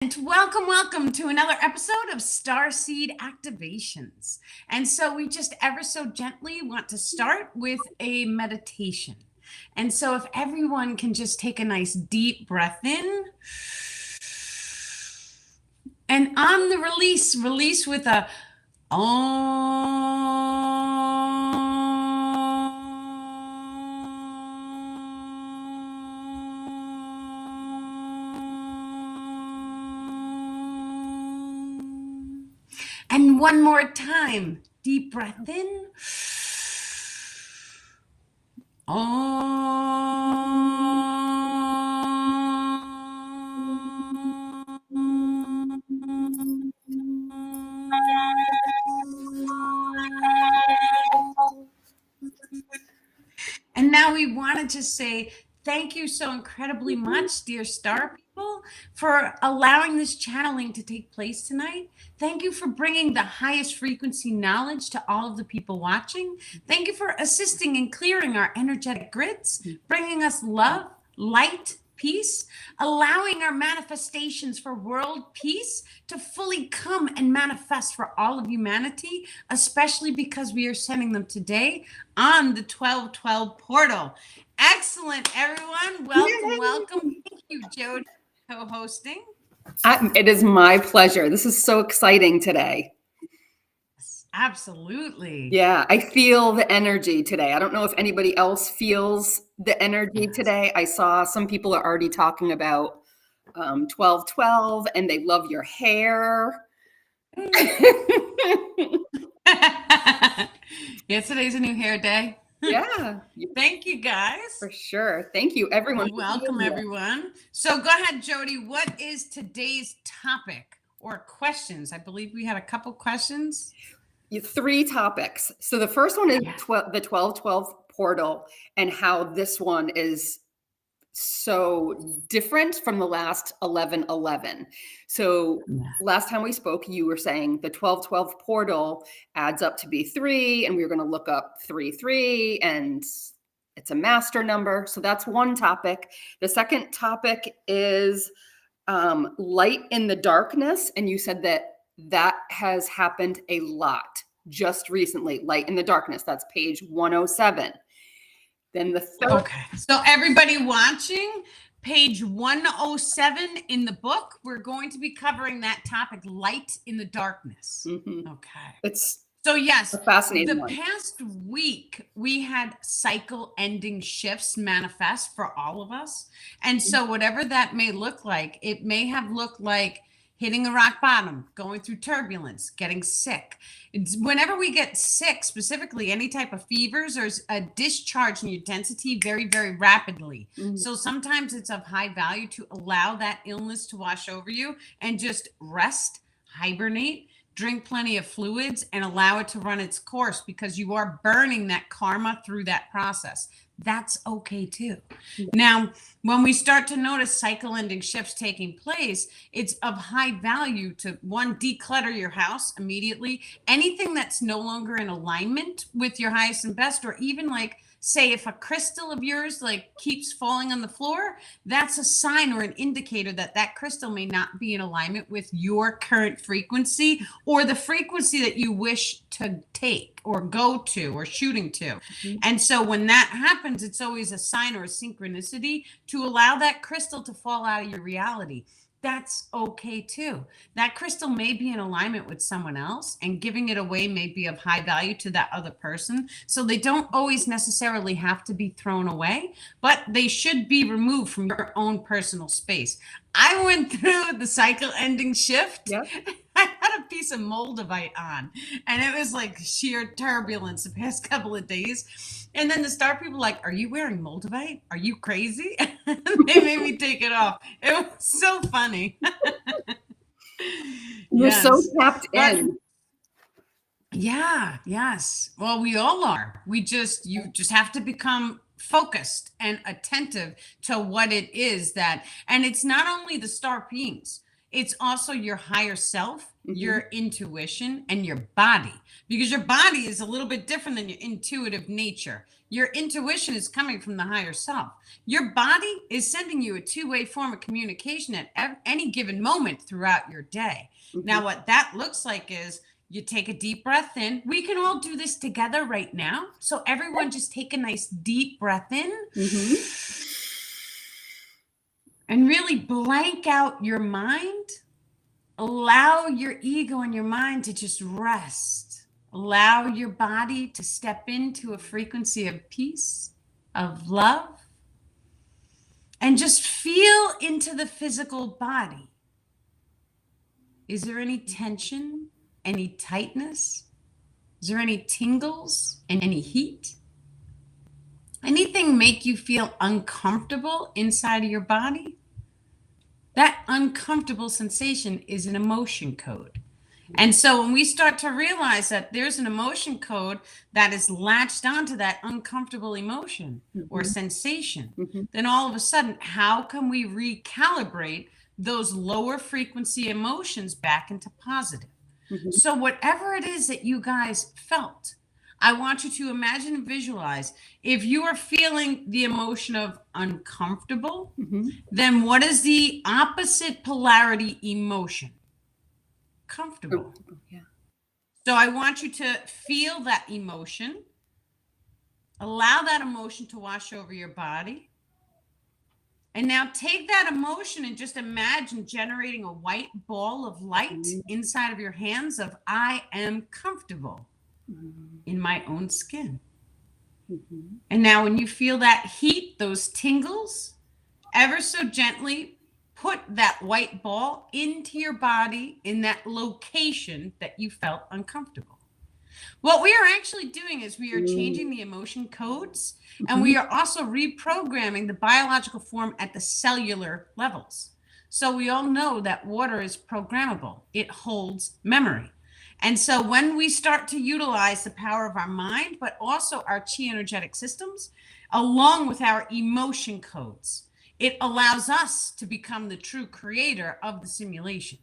And welcome to another episode of Starseed Activations. And so we just ever so gently want to start with a meditation. And so if everyone can just take a nice deep breath in, and on the release with a and one more time, deep breath in. And now we want to just say thank you so incredibly much, dear star people, for allowing this channeling to take place tonight. Thank you for bringing the highest frequency knowledge to all of the people watching. Thank you for assisting in clearing our energetic grids, bringing us love, light, peace, allowing our manifestations for world peace to fully come and manifest for all of humanity, especially because we are sending them today on the 1212 portal. Excellent, everyone. Welcome. Thank you, Jody, co-hosting. It is my pleasure. This is so exciting today. Absolutely. Yeah, I feel the energy today. I don't know if anybody else feels the energy today. I saw some people are already talking about 1212 and they love your hair. Yesterday's a new hair day. Yeah. Thank you, guys. For sure. Thank you, everyone. Welcome, everyone. So go ahead, Jody. What is today's topic or questions? I believe we had a couple questions. 3 topics. So the first one is the 1212 portal and how this one is so different from the last 1111. So last time we spoke, you were saying the 1212 portal adds up to be 3, and we were going to look up 33, and it's a master number. So that's one topic. The second topic is light in the darkness, and you said that has happened a lot just recently. Light in the darkness. That's page 107. Then the third. Okay. So everybody watching, page 107 in the book, we're going to be covering that topic, light in the darkness. Mm-hmm. Okay. It's so yes, fascinating. The past week we had cycle ending shifts manifest for all of us. And so whatever that may look like, it may have looked like hitting a rock bottom, going through turbulence, getting sick. Whenever we get sick, specifically any type of fevers, there's a discharge in your density very, very rapidly. Mm-hmm. So sometimes it's of high value to allow that illness to wash over you and just rest, hibernate, drink plenty of fluids, and allow it to run its course, because you are burning that karma through that process. That's okay too. Now, when we start to notice cycle ending shifts taking place, it's of high value to, one, declutter your house immediately. Anything that's no longer in alignment with your highest and best, or even like, say, if a crystal of yours like keeps falling on the floor, that's a sign or an indicator that that crystal may not be in alignment with your current frequency or the frequency that you wish to take or go to or shooting to. Mm-hmm. And so when that happens, it's always a sign or a synchronicity to allow that crystal to fall out of your reality. That's okay too. That crystal may be in alignment with someone else, and giving it away may be of high value to that other person. So they don't always necessarily have to be thrown away, but they should be removed from your own personal space. I went through the cycle ending shift. Yep. I had a piece of moldavite on, and it was like sheer turbulence the past couple of days. And then the star people were like, "Are you wearing moldavite? Are you crazy?" They made me take it off. It was so funny. You're so tapped in. Yeah, yes. Well, we all are. You just have to become focused and attentive to what it is that, and it's not only the star beings. It's also your higher self, your intuition, and your body, because your body is a little bit different than your intuitive nature. Your intuition is coming from the higher self. Your body is sending you a two-way form of communication at any given moment throughout your day. Now, what that looks like is you take a deep breath in. We can all do this together right now. So everyone just take a nice deep breath in. And really blank out your mind. Allow your ego and your mind to just rest. Allow your body to step into a frequency of peace, of love, and just feel into the physical body. Is there any tension, any tightness? Is there any tingles and any heat? Anything make you feel uncomfortable inside of your body? That uncomfortable sensation is an emotion code. And so when we start to realize that there's an emotion code that is latched onto that uncomfortable emotion or sensation, then all of a sudden, how can we recalibrate those lower frequency emotions back into positive? So whatever it is that you guys felt, I want you to imagine and visualize, if you are feeling the emotion of uncomfortable, then what is the opposite polarity emotion? Comfortable. So I want you to feel that emotion, allow that emotion to wash over your body. And now take that emotion and just imagine generating a white ball of light inside of your hands of I am comfortable in my own skin. And now when you feel that heat, those tingles, ever so gently put that white ball into your body in that location that you felt uncomfortable. What we are actually doing is we are changing the emotion codes, and we are also reprogramming the biological form at the cellular levels. So we all know that water is programmable. It holds memory. And so when we start to utilize the power of our mind, but also our chi energetic systems, along with our emotion codes, it allows us to become the true creator of the simulation,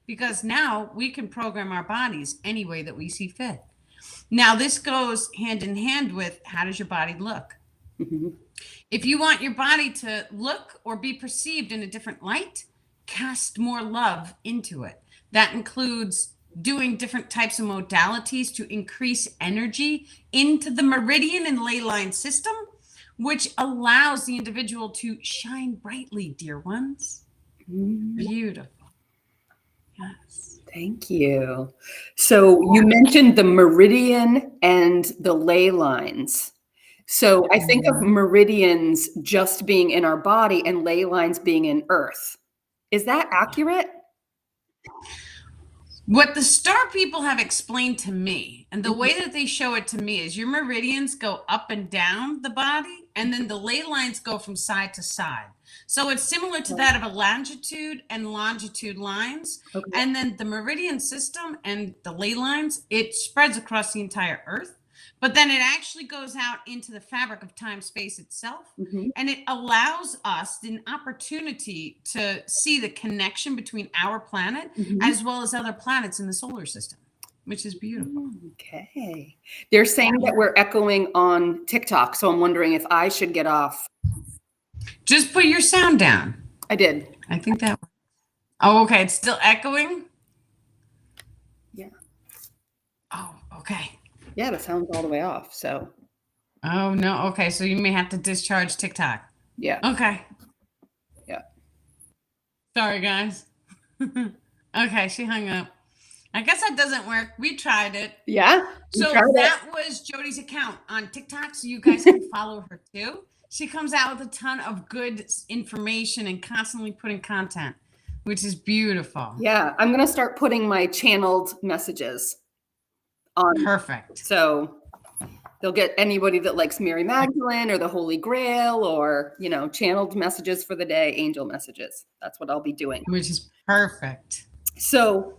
because now we can program our bodies any way that we see fit. Now, this goes hand in hand with, how does your body look? If you want your body to look or be perceived in a different light, cast more love into it. That includes doing different types of modalities to increase energy into the meridian and ley line system, which allows the individual to shine brightly, dear ones. Beautiful. Yes. Thank you. So you mentioned the meridian and the ley lines. So I think of meridians just being in our body and ley lines being in earth. Is that accurate? What the star people have explained to me, and the way that they show it to me, is your meridians go up and down the body, and then the ley lines go from side to side. So it's similar to that of a longitude and longitude lines. And then the meridian system and the ley lines, it spreads across the entire earth. But then it actually goes out into the fabric of time space itself. And it allows us an opportunity to see the connection between our planet as well as other planets in the solar system, which is beautiful. Okay. They're saying that we're echoing on TikTok. So I'm wondering if I should get off. Just put your sound down. I did. I think that. Oh, okay. It's still echoing? Yeah. Oh, okay. Yeah, the sound's all the way off. So. Oh, no. Okay. So you may have to discharge TikTok. Yeah. Okay. Yeah. Sorry, guys. Okay. She hung up. I guess that doesn't work. We tried it. Yeah. So that was Jody's account on TikTok. So you guys can follow her too. She comes out with a ton of good information and constantly putting content, which is beautiful. Yeah. I'm going to start putting my channeled messages on. Perfect. So they'll get anybody that likes Mary Magdalene or the Holy Grail, or, you know, channeled messages for the day, angel messages. That's what I'll be doing. Which is perfect. So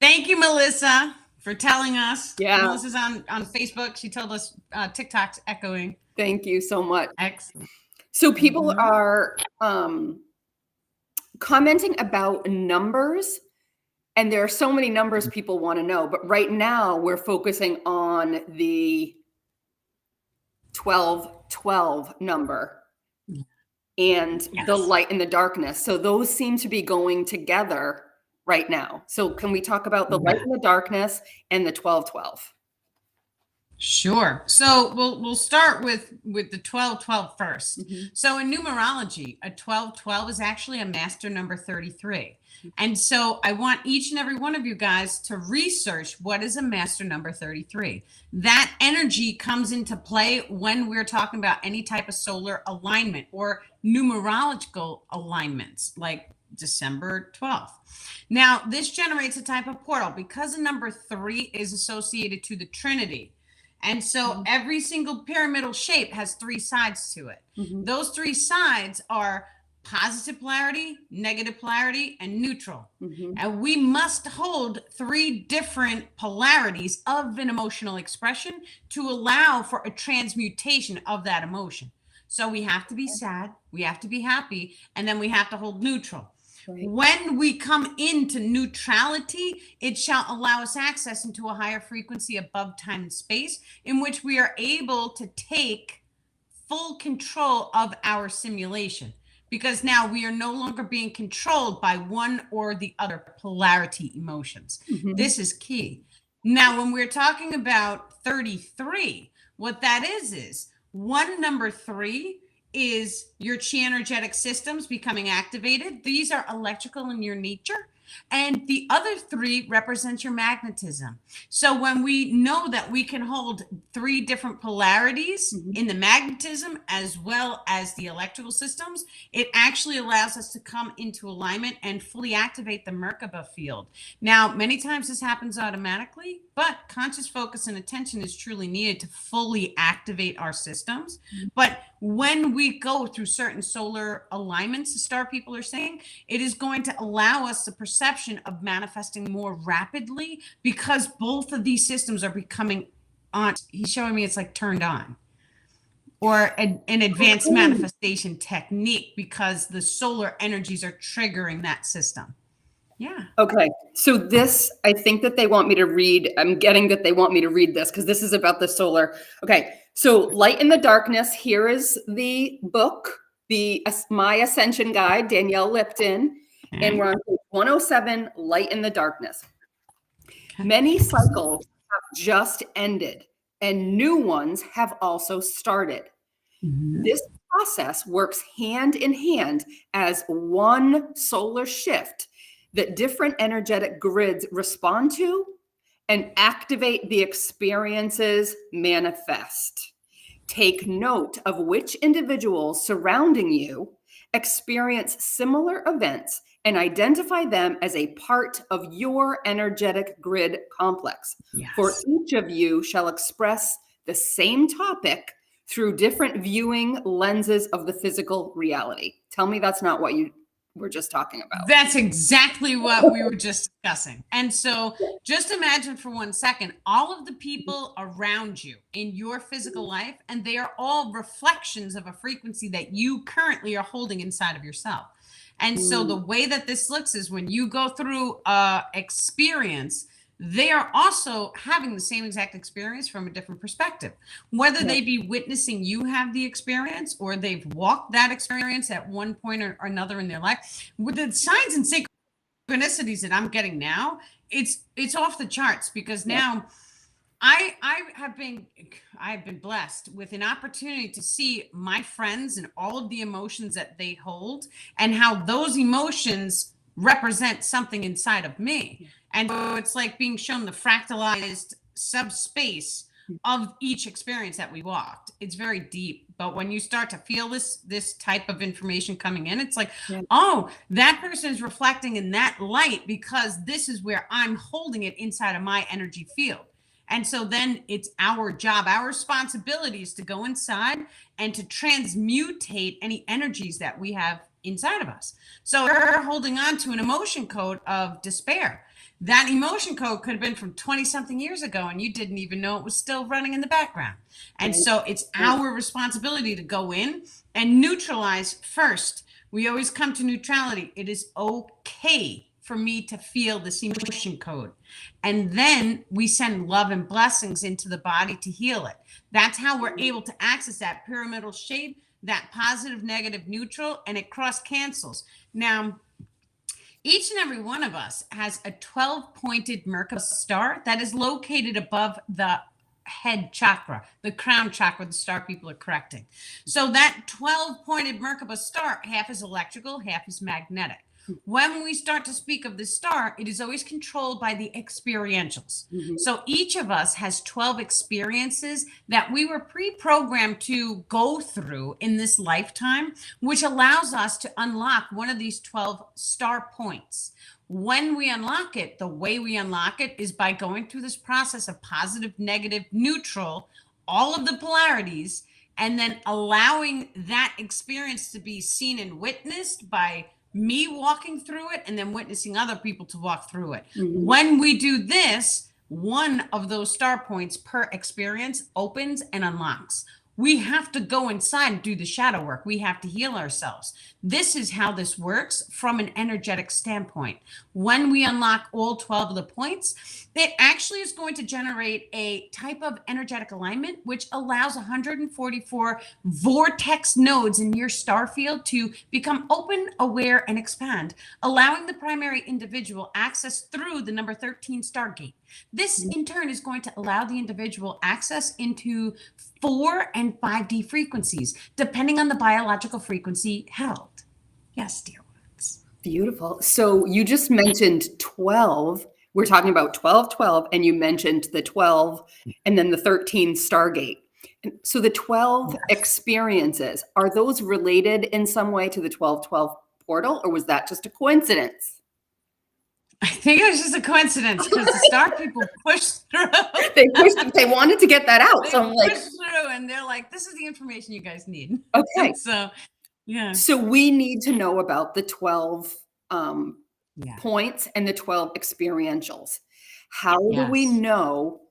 thank you, Melissa, for telling us. Yeah. Melissa's on Facebook. She told us TikTok's echoing. Thank you so much. Excellent. So people are commenting about numbers, and there are so many numbers people want to know, but right now we're focusing on the 1212 number and the light and the darkness. So those seem to be going together right now. So can we talk about the light and the darkness and the 1212? Sure. So we'll start with the 1212 first. So in numerology, a 1212 is actually a master number 33. And so I want each and every one of you guys to research what is a master number 33. That energy comes into play when we're talking about any type of solar alignment or numerological alignments, like December 12th. Now, this generates a type of portal because the number 3 is associated to the Trinity. And so every single pyramidal shape has 3 sides to it. Those 3 sides are positive polarity, negative polarity, and neutral. And we must hold 3 different polarities of an emotional expression to allow for a transmutation of that emotion. So we have to be sad, we have to be happy, and then we have to hold neutral. When we come into neutrality, it shall allow us access into a higher frequency above time and space, in which we are able to take full control of our simulation, because now we are no longer being controlled by one or the other polarity emotions. This is key. Now, when we're talking about 33, what that is number 3 is your chi energetic systems becoming activated. These are electrical in your nature. And the other 3 represents your magnetism. So when we know that we can hold 3 different polarities in the magnetism as well as the electrical systems, it actually allows us to come into alignment and fully activate the Merkaba field. Now, many times this happens automatically, but conscious focus and attention is truly needed to fully activate our systems. But when we go through certain solar alignments, the star people are saying, it is going to allow us the perception of manifesting more rapidly, because both of these systems are becoming on. He's showing me it's like turned on, or an advanced manifestation technique, because the solar energies are triggering that system. Yeah. Okay. So this, I think that they want me to read. I'm getting that they want me to read this because this is about the solar. Okay. So Light in the Darkness. Here is the book, My Ascension Guide, Danielle Lipton. And we're on page 107, Light in the Darkness. Many cycles have just ended and new ones have also started. This process works hand in hand as one solar shift that different energetic grids respond to and activate the experiences manifest. Take note of which individuals surrounding you experience similar events and identify them as a part of your energetic grid complex. For each of you shall express the same topic through different viewing lenses of the physical reality. Tell me that's not what you were just talking about. That's exactly what we were just discussing. And so just imagine for 1 second, all of the people around you in your physical life, and they are all reflections of a frequency that you currently are holding inside of yourself. And so the way that this looks is when you go through experience, they are also having the same exact experience from a different perspective, whether they be witnessing you have the experience or they've walked that experience at one point or another in their life. With the signs and synchronicities that I'm getting now, it's off the charts, because now I have been blessed with an opportunity to see my friends and all of the emotions that they hold and how those emotions represent something inside of me. And so it's like being shown the fractalized subspace of each experience that we walked. It's very deep. But when you start to feel this type of information coming in, it's like, oh, that person is reflecting in that light because this is where I'm holding it inside of my energy field. And so then it's our job, our responsibility is to go inside and to transmutate any energies that we have inside of us. So you're holding on to an emotion code of despair. That emotion code could have been from 20 something years ago and you didn't even know it was still running in the background. And so it's our responsibility to go in and neutralize first We always come to neutrality. It is okay for me to feel this emotion code. And then we send love and blessings into the body to heal it. That's how we're able to access that pyramidal shape, that positive, negative, neutral, and it cross cancels. Now, each and every one of us has a 12-pointed Merkaba star that is located above the head chakra, the crown chakra, the star people are correcting. So that 12-pointed Merkaba star, half is electrical, half is magnetic. When we start to speak of the star, it is always controlled by the experientials. So each of us has 12 experiences that we were pre-programmed to go through in this lifetime, which allows us to unlock one of these 12 star points. When we unlock it, the way we unlock it is by going through this process of positive, negative, neutral, all of the polarities, and then allowing that experience to be seen and witnessed by me walking through it and then witnessing other people to walk through it. When we do this, one of those star points per experience opens and unlocks. We have to go inside and do the shadow work. We have to heal ourselves. This is how this works from an energetic standpoint. When we unlock all 12 of the points, it actually is going to generate a type of energetic alignment, which allows 144 vortex nodes in your star field to become open, aware, and expand, allowing the primary individual access through the number 13 Stargate. This in turn is going to allow the individual access into 4 and 5D frequencies, depending on the biological frequency held. Yes, dear ones. Beautiful. So you just mentioned 12. We're talking about 12, 12, and you mentioned the 12 and then the 13 Stargate. So the 12 experiences, are those related in some way to the 12-12 portal, or was that just a coincidence? I think it was just a coincidence because the star people pushed through. They wanted to get that out. So I'm like, pushed through, and they're like, "This is the information you guys need." Okay. So, yeah. So we need to know about the 12 points and the 12 experientials. How do we know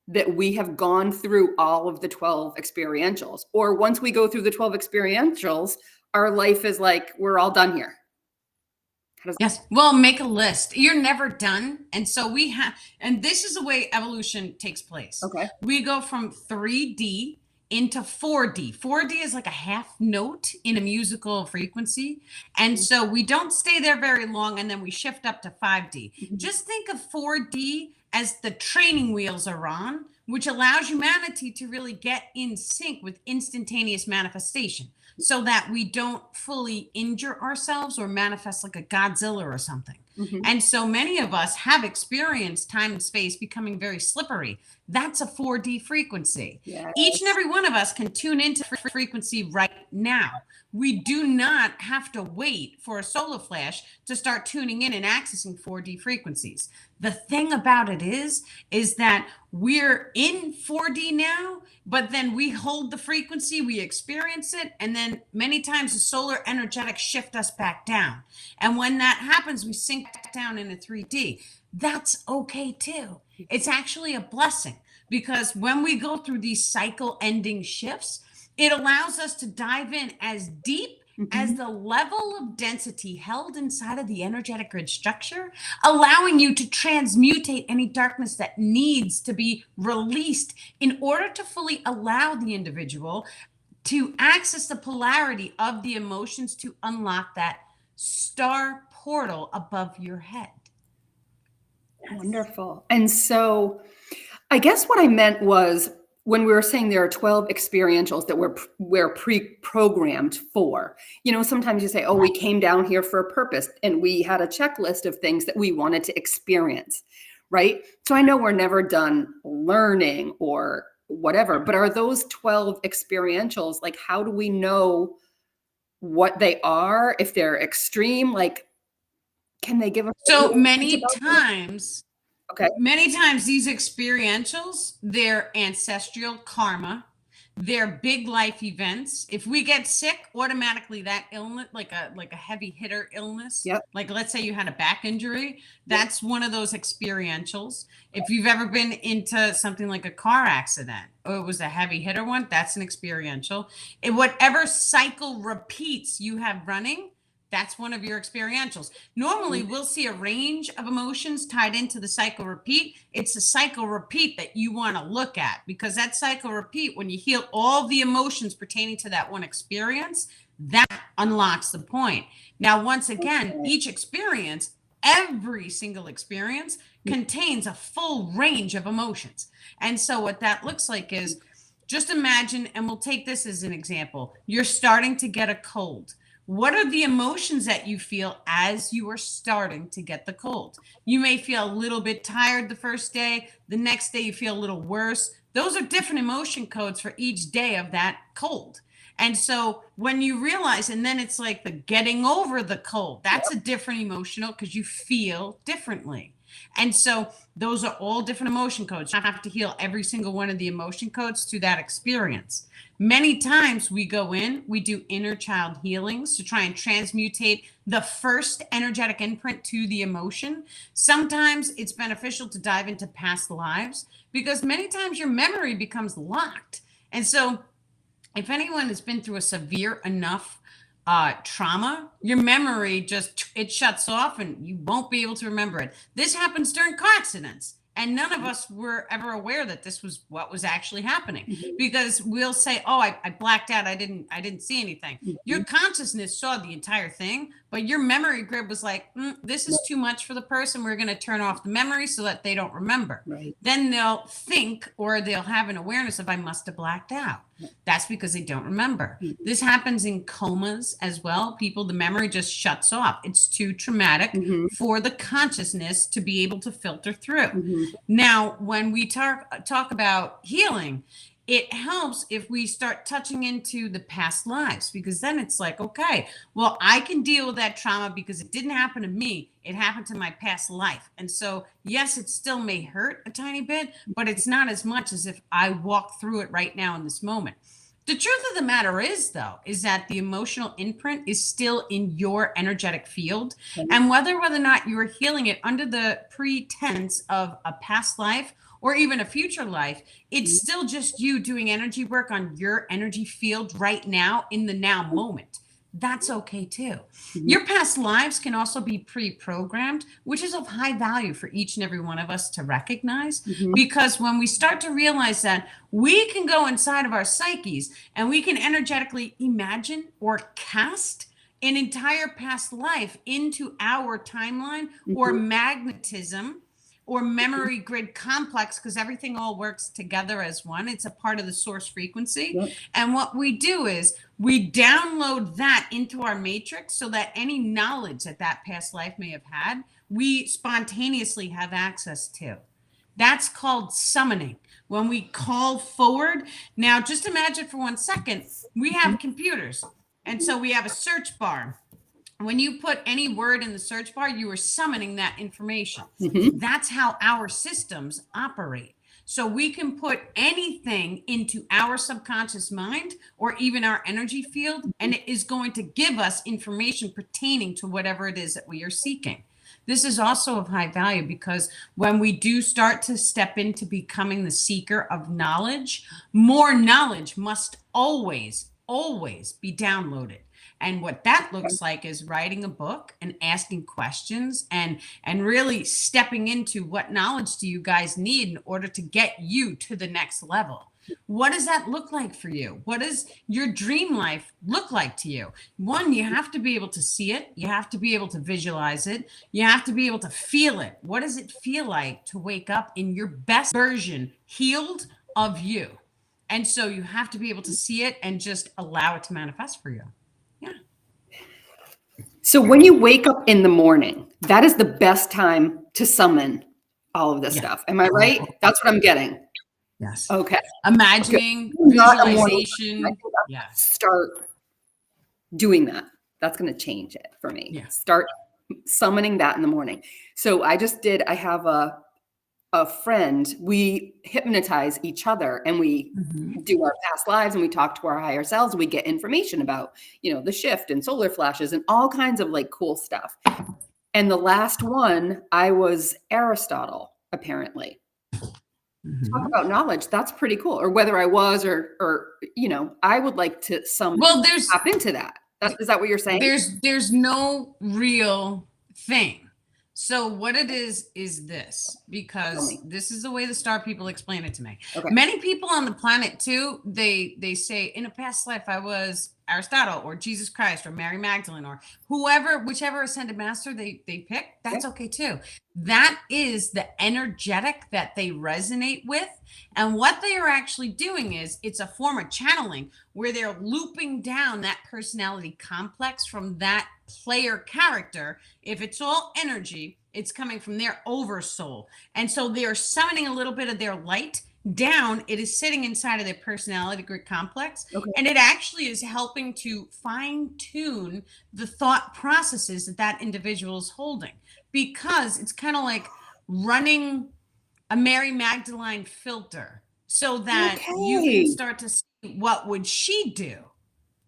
that we have gone through all of the 12 experientials? Or once we go through the 12 experientials, our life is like, we're all done here. Yes. Well, make a list. You're never done. And so we have, and this is the way evolution takes place. Okay. We go from 3D into 4D. 4D is like a half note in a musical frequency. And so we don't stay there very long and then we shift up to 5D. Just think of 4D as the training wheels are on, which allows humanity to really get in sync with instantaneous manifestation so that we don't fully injure ourselves or manifest like a Godzilla or something. And so many of us have experienced time and space becoming very slippery. That's a 4D frequency. Yes. Each and every one of us can tune into frequency right now. We do not have to wait for a solar flash to start tuning in and accessing 4D frequencies. The thing about it is that we're in 4D now, but then we hold the frequency, we experience it, and then many times the solar energetics shift us back down. And when that happens, we sink back down into 3D. That's okay too. It's actually a blessing because when we go through these cycle ending shifts, it allows us to dive in as deep as the level of density held inside of the energetic grid structure, allowing you to transmutate any darkness that needs to be released in order to fully allow the individual to access the polarity of the emotions to unlock that star portal above your head. Wonderful. And so I guess what I meant was when we were saying there are 12 experientials that we're pre-programmed for, you know, sometimes you say, oh, we came down here for a purpose and we had a checklist of things that we wanted to experience, right? So I know we're never done learning or whatever, but are those 12 experientials, like, how do we know what they are? If they're extreme, like, can they give us? So many times, okay. Many times these experientials, they're ancestral karma, they're big life events. If we get sick, automatically that illness, like a heavy hitter illness, like let's say you had a back injury, that's one of those experientials. If you've ever been into something like a car accident, or it was a heavy hitter one, that's an experiential. And whatever cycle repeats you have running, That's one of your experientials. Normally, we'll see a range of emotions tied into the cycle repeat. It's a cycle repeat that you want to look at, because that cycle repeat, when you heal all the emotions pertaining to that one experience, that unlocks the point. Now, once again, each experience, every single experience, contains a full range of emotions. And so what that looks like is, just imagine, and we'll take this as an example. You're starting to get a cold. What are the emotions that you feel as you are starting to get the cold? You may feel a little bit tired the first day. The next day, you feel a little worse. Those are different emotion codes for each day of that cold. And so when you realize, and then it's like the getting over the cold, that's a different emotional, because you feel differently. And so those are all different emotion codes. You have to heal every single one of the emotion codes through that experience. Many times we go in, we do inner child healings to try and transmutate the first energetic imprint to the emotion. Sometimes it's beneficial to dive into past lives, because many times your memory becomes locked. And so if anyone has been through a severe enough trauma, your memory just, it shuts off and you won't be able to remember it. This happens during car accidents. And none of us were ever aware that this was what was actually happening, because we'll say, oh, I blacked out. I didn't see anything. Your consciousness saw the entire thing, but your memory grid was like, this is too much for the person. We're going to turn off the memory so that they don't remember. Then they'll think, or they'll have an awareness of, I must have blacked out. That's because they don't remember. This happens in comas as well. People, the memory just shuts off. It's too traumatic for the consciousness to be able to filter through. Now, when we talk about healing, it helps if we start touching into the past lives, because then it's like, okay, well, I can deal with that trauma because it didn't happen to me. It happened to my past life. And so, yes, it still may hurt a tiny bit, but it's not as much as if I walk through it right now in this moment. The truth of the matter is, though, is that the emotional imprint is still in your energetic field. And whether or not you are healing it under the pretense of a past life or even a future life, it's still just you doing energy work on your energy field right now in the now moment. That's okay too. Your past lives can also be pre-programmed, which is of high value for each and every one of us to recognize, because when we start to realize that we can go inside of our psyches and we can energetically imagine or cast an entire past life into our timeline, or magnetism, or memory grid complex, because everything all works together as one. It's a part of the source frequency. And what we do is we download that into our matrix so that any knowledge that that past life may have had, we spontaneously have access to. That's called summoning. When we call forward, now just imagine for 1 second, we have computers. And so we have a search bar. When you put any word in the search bar, you are summoning that information. That's how our systems operate. So we can put anything into our subconscious mind or even our energy field, and it is going to give us information pertaining to whatever it is that we are seeking. This is also of high value, because when we do start to step into becoming the seeker of knowledge, more knowledge must always be downloaded. And what that looks like is writing a book and asking questions and really stepping into what knowledge do you guys need in order to get you to the next level. What does that look like for you? What does your dream life look like to you? One, you have to be able to see it. You have to be able to visualize it. You have to be able to feel it. What does it feel like to wake up in your best version, healed of you? And so you have to be able to see it and just allow it to manifest for you. So when you wake up in the morning, that is the best time to summon all of this stuff. Am I right? That's what I'm getting. Yes. Okay. Imagining, Not visualization. Start doing that. That's going to change it for me. Start summoning that in the morning. So I have a friend, we hypnotize each other and we do our past lives and we talk to our higher selves. We get information about, the shift and solar flashes and all kinds of like cool stuff. And the last one, I was Aristotle, apparently. Talk about knowledge. That's pretty cool. Or whether I was, or I would like to tap into that. Is that what you're saying? There's no real thing. So what it is this, because this is the way the star people explain it to me. Okay. Many people on the planet too, they say in a past life I was Aristotle or Jesus Christ or Mary Magdalene or whichever ascended master they pick. That's okay too. That is the energetic that they resonate with. And what they are actually doing is it's a form of channeling where they're looping down that personality complex from that player character. If it's all energy, it's coming from their oversoul. And so they're summoning a little bit of their light down. It is sitting inside of their personality grid complex. Okay. And it actually is helping to fine tune the thought processes that individual is holding, because it's kind of like running a Mary Magdalene filter so that you can start to see what would she do?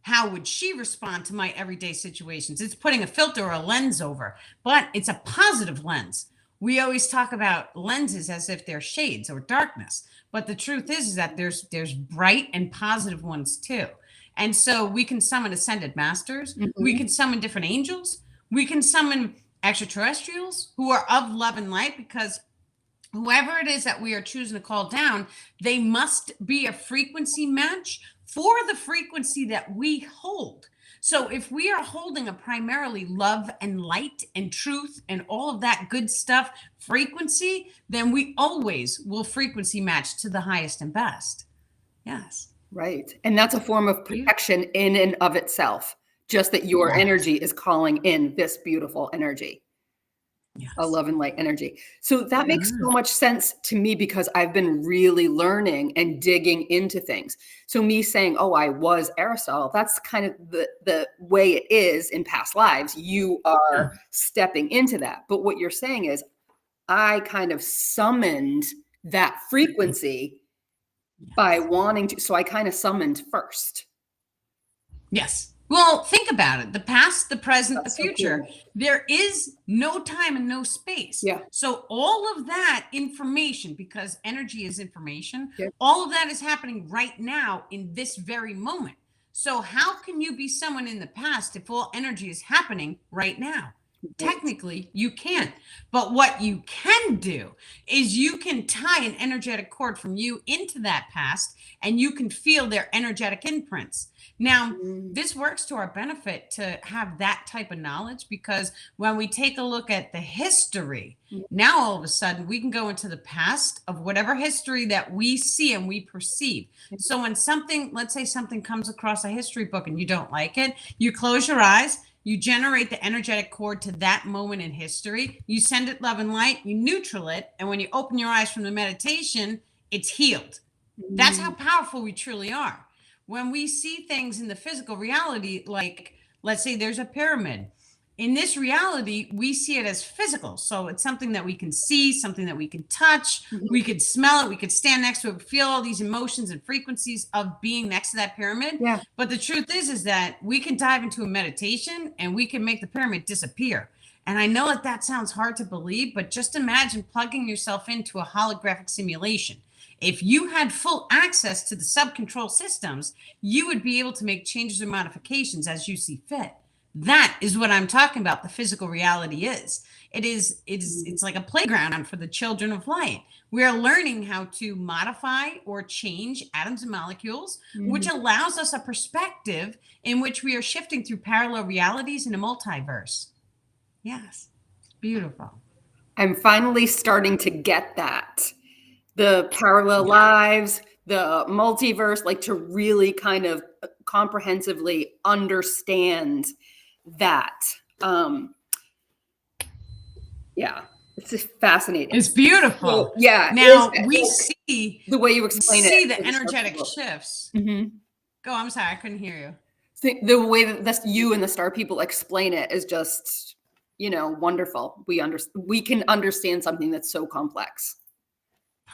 How would she respond to my everyday situations? It's putting a filter or a lens over, but it's a positive lens. We always talk about lenses as if they're shades or darkness, but the truth is that there's bright and positive ones too. And so we can summon ascended masters. Mm-hmm. We can summon different angels. We can summon extraterrestrials who are of love and light, because whoever it is that we are choosing to call down, they must be a frequency match for the frequency that we hold. So if we are holding a primarily love and light and truth and all of that good stuff frequency, then we always will frequency match to the highest and best. Yes. Right. And that's a form of protection in and of itself, just that your energy is calling in this beautiful energy. Yes. A love and light energy. So that makes so much sense to me, because I've been really learning and digging into things. So me saying, oh, I was Aristotle, that's kind of the way it is in past lives. You are stepping into that. But what you're saying is I kind of summoned that frequency by wanting to. So I kind of summoned first. Yes. Well, think about it. The past, the present, the future. So cool. There is no time and no space. Yeah. So all of that information, because energy is information, all of that is happening right now in this very moment. So how can you be someone in the past if all energy is happening right now? Technically, you can't. But what you can do is you can tie an energetic cord from you into that past, and you can feel their energetic imprints. Now, this works to our benefit to have that type of knowledge, because when we take a look at the history, now all of a sudden we can go into the past of whatever history that we see and we perceive. So when something, let's say something comes across a history book and you don't like it, you close your eyes, you generate the energetic cord to that moment in history, you send it love and light, you neutral it, and when you open your eyes from the meditation, it's healed. That's how powerful we truly are. When we see things in the physical reality, like let's say there's a pyramid. In this reality, we see it as physical. So it's something that we can see, something that we can touch, we could smell it, we could stand next to it, feel all these emotions and frequencies of being next to that pyramid. Yeah. But the truth is that we can dive into a meditation and we can make the pyramid disappear. And I know that sounds hard to believe, but just imagine plugging yourself into a holographic simulation. If you had full access to the sub-control systems, you would be able to make changes or modifications as you see fit. That is what I'm talking about. The physical reality is. It's like a playground for the children of light. We are learning how to modify or change atoms and molecules, which allows us a perspective in which we are shifting through parallel realities in a multiverse. Yes, beautiful. I'm finally starting to get that. The parallel lives, the multiverse, like to really kind of comprehensively understand that. Yeah, it's just fascinating. It's beautiful. So, yeah. Now we see the way you explain it. See the energetic shifts. Go. I'm sorry, I couldn't hear you. The way that you and the star people explain it is just, wonderful. We can understand something that's so complex.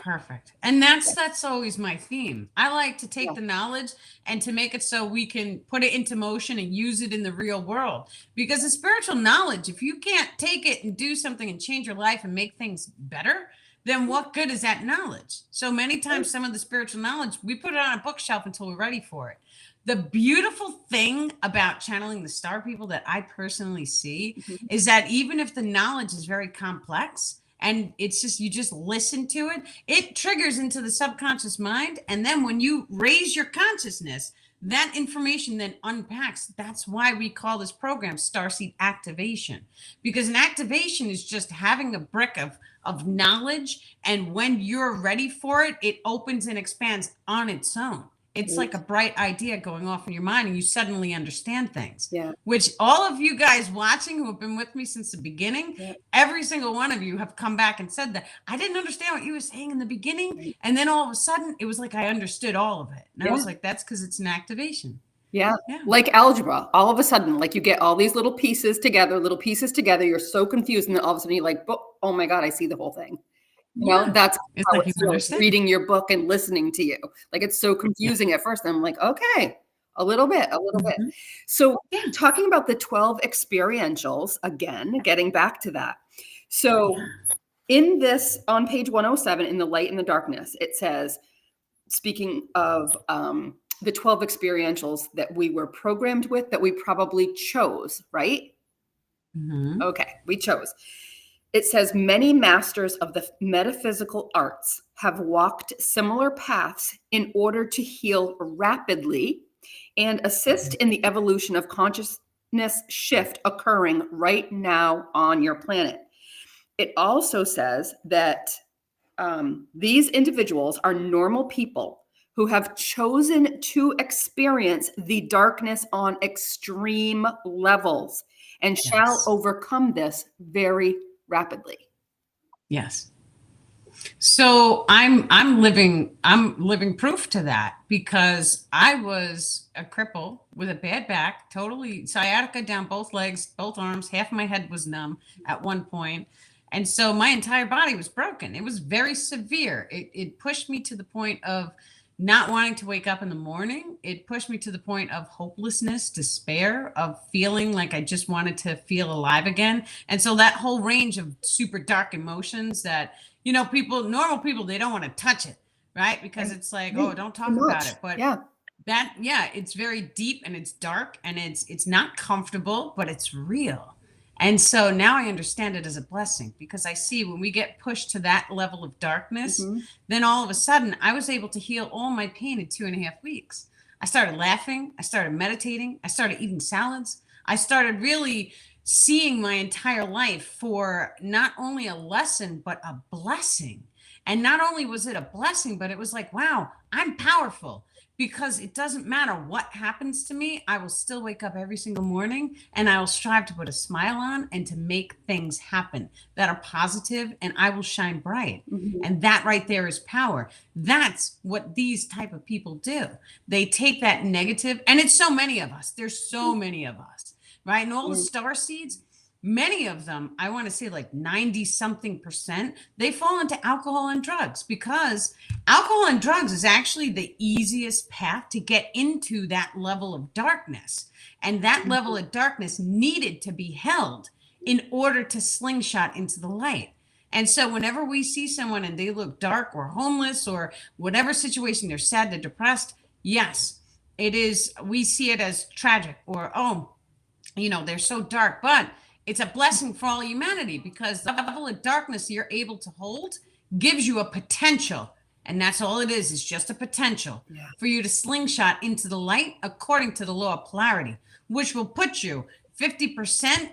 Perfect. And that's always my theme. I like to take the knowledge and to make it so we can put it into motion and use it in the real world. Because the spiritual knowledge, if you can't take it and do something and change your life and make things better, then what good is that knowledge? So many times, some of the spiritual knowledge, we put it on a bookshelf until we're ready for it. The beautiful thing about channeling the star people that I personally see is that even if the knowledge is very complex and it's just, you just listen to it, it triggers into the subconscious mind. And then when you raise your consciousness, that information then unpacks. That's why we call this program Starseed Activation, because an activation is just having a brick of knowledge. And when you're ready for it, it opens and expands on its own. It's like a bright idea going off in your mind and you suddenly understand things. Yeah. Which all of you guys watching who have been with me since the beginning, every single one of you have come back and said that I didn't understand what you were saying in the beginning. And then all of a sudden it was like I understood all of it. And I was like, that's because it's an activation. Yeah. Like algebra. All of a sudden, like you get all these little pieces together, You're so confused. And then all of a sudden you're like, oh my God, I see the whole thing. You know, that's it's how like it feels reading your book and listening to you. Like it's so confusing at first. And I'm like, okay, a little bit. So talking about the 12 experientials, again, getting back to that. So in this, on page 107, in the light and the darkness, it says, speaking of the 12 experientials that we were programmed with, that we probably chose, right? Okay, we chose. It says many masters of the metaphysical arts have walked similar paths in order to heal rapidly and assist in the evolution of consciousness shift occurring right now on your planet. It also says that these individuals are normal people who have chosen to experience the darkness on extreme levels and shall overcome this very rapidly. Yes. So I'm living proof to that, because I was a cripple with a bad back, totally sciatica down both legs, both arms, half my head was numb at one point. And so my entire body was broken. It was very severe. It pushed me to the point of not wanting to wake up in the morning. It pushed me to the point of hopelessness, despair, of feeling like I just wanted to feel alive again. And so that whole range of super dark emotions that, you know, normal people, they don't want to touch it, right? Because it's like, oh, don't talk about it. But it's very deep and it's dark and it's not comfortable, but it's real. And so now I understand it as a blessing, because I see when we get pushed to that level of darkness, then all of a sudden I was able to heal all my pain in 2.5 weeks. I started laughing. I started meditating. I started eating salads. I started really seeing my entire life for not only a lesson, but a blessing. And not only was it a blessing, but it was like, wow, I'm powerful. Because it doesn't matter what happens to me, I will still wake up every single morning and I will strive to put a smile on and to make things happen that are positive, and I will shine bright. And that right there is power. That's what these type of people do. They take that negative, and it's so many of us. There's so many of us, right? And all the star seeds, many of them, I want to say like 90 something percent, they fall into alcohol and drugs, because alcohol and drugs is actually the easiest path to get into that level of darkness. And that level of darkness needed to be held in order to slingshot into the light. And so whenever we see someone and they look dark or homeless or whatever situation, they're sad, they're depressed, yes, it is, we see it as tragic, or, oh, you know, they're so dark. But it's a blessing for all humanity, because the level of darkness you're able to hold gives you a potential. And that's all it is. It's just a potential for you to slingshot into the light according to the law of polarity, which will put you 50%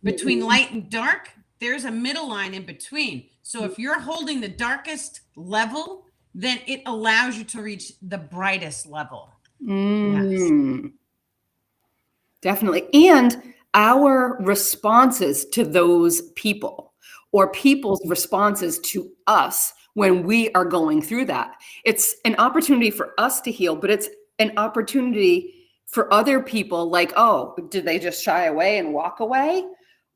between light and dark. There's a middle line in between. So if you're holding the darkest level, then it allows you to reach the brightest level. Definitely. And our responses to those people, or people's responses to us when we are going through that, it's an opportunity for us to heal, but it's an opportunity for other people. Like, oh, do they just shy away and walk away?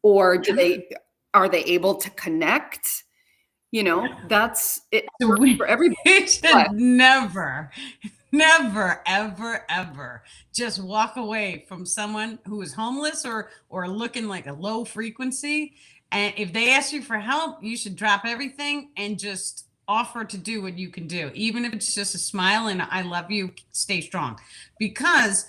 Or are they able to connect? You know, that's it for everybody. It should never, ever just walk away from someone who is homeless or looking like a low frequency And if they ask you for help, you should drop everything and just offer to do what you can do, even if it's just a smile and I love you, stay strong. Because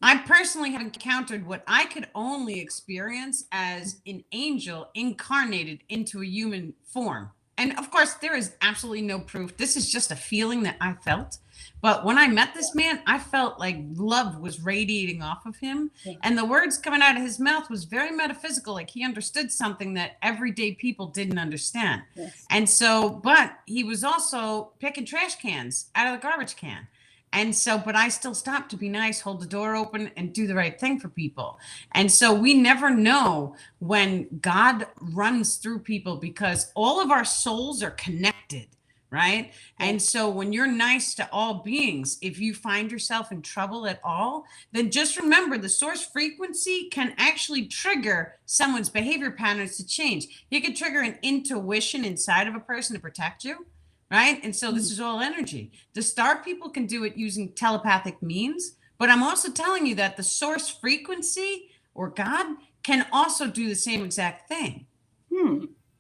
I personally have encountered what I could only experience as an angel incarnated into a human form. And of course, there is absolutely no proof. This is just a feeling that I felt. But when I met this man, I felt like love was radiating off of him. Yeah. And the words coming out of his mouth was very metaphysical. Like he understood something that everyday people didn't understand. Yes. And so, but he was also picking trash cans out of the garbage can. And so, but I still stopped to be nice, hold the door open, and do the right thing for people. And so we never know when God runs through people because all of our souls are connected, right? Yeah. And so when you're nice to all beings, if you find yourself in trouble at all, then just remember the source frequency can actually trigger someone's behavior patterns to change. It can trigger an intuition inside of a person to protect you. Right. And so this is all energy. The star people can do it using telepathic means. But I'm also telling you that the source frequency or God can also do the same exact thing.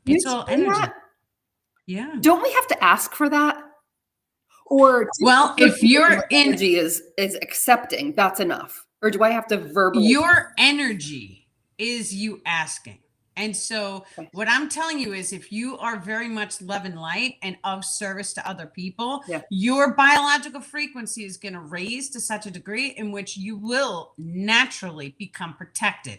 It's all energy. That? Yeah. Don't we have to ask for that? Or well, if you're in energy is accepting, that's enough. Or do I have to verbally? Your energy is you asking. And so what I'm telling you is if you are very much love and light and of service to other people, your biological frequency is going to raise to such a degree in which you will naturally become protected.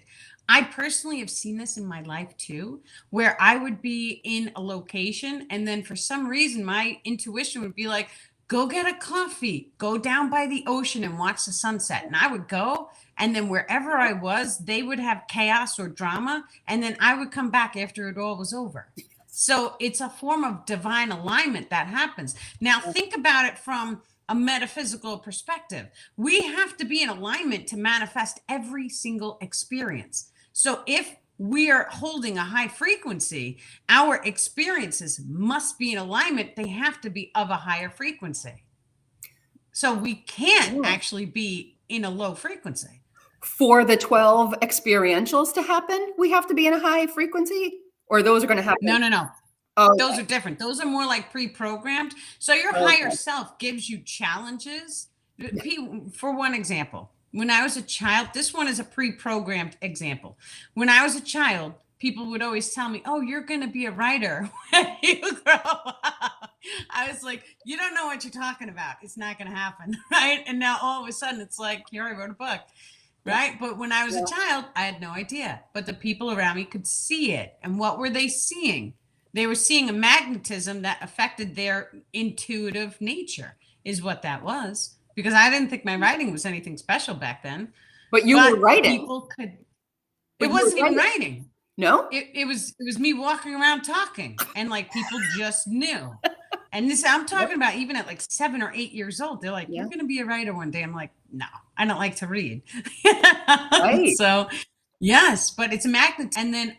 I personally have seen this in my life too, where I would be in a location and then for some reason my intuition would be like, go get a coffee, go down by the ocean and watch the sunset. And I would go. And then wherever I was, they would have chaos or drama. And then I would come back after it all was over. So it's a form of divine alignment that happens. Now, think about it from a metaphysical perspective. We have to be in alignment to manifest every single experience. So if we are holding a high frequency, our experiences must be in alignment. They have to be of a higher frequency. So we can't actually be in a low frequency. For the 12 experientials to happen, we have to be in a high frequency, or those are going to happen? No. Oh, those are different. Those are more like pre-programmed. So your higher self gives you challenges. For one example, when I was a child, this one is a pre-programmed example. When I was a child, people would always tell me, oh, you're going to be a writer when you grow up. I was like, you don't know what you're talking about. It's not going to happen. Right. And now all of a sudden it's like, here, I wrote a book. Right. But when I was a child, I had no idea. But the people around me could see it. And what were they seeing? They were seeing a magnetism that affected their intuitive nature is what that was. Because I didn't think my writing was anything special back then. But you were writing. People could. It wasn't even writing. No? It was me walking around talking. And like people just knew. And this, I'm talking about even at like 7 or 8 years old. They're like, you're going to be a writer one day. I'm like, no, I don't like to read. Right. So, yes, but it's a magnet. And then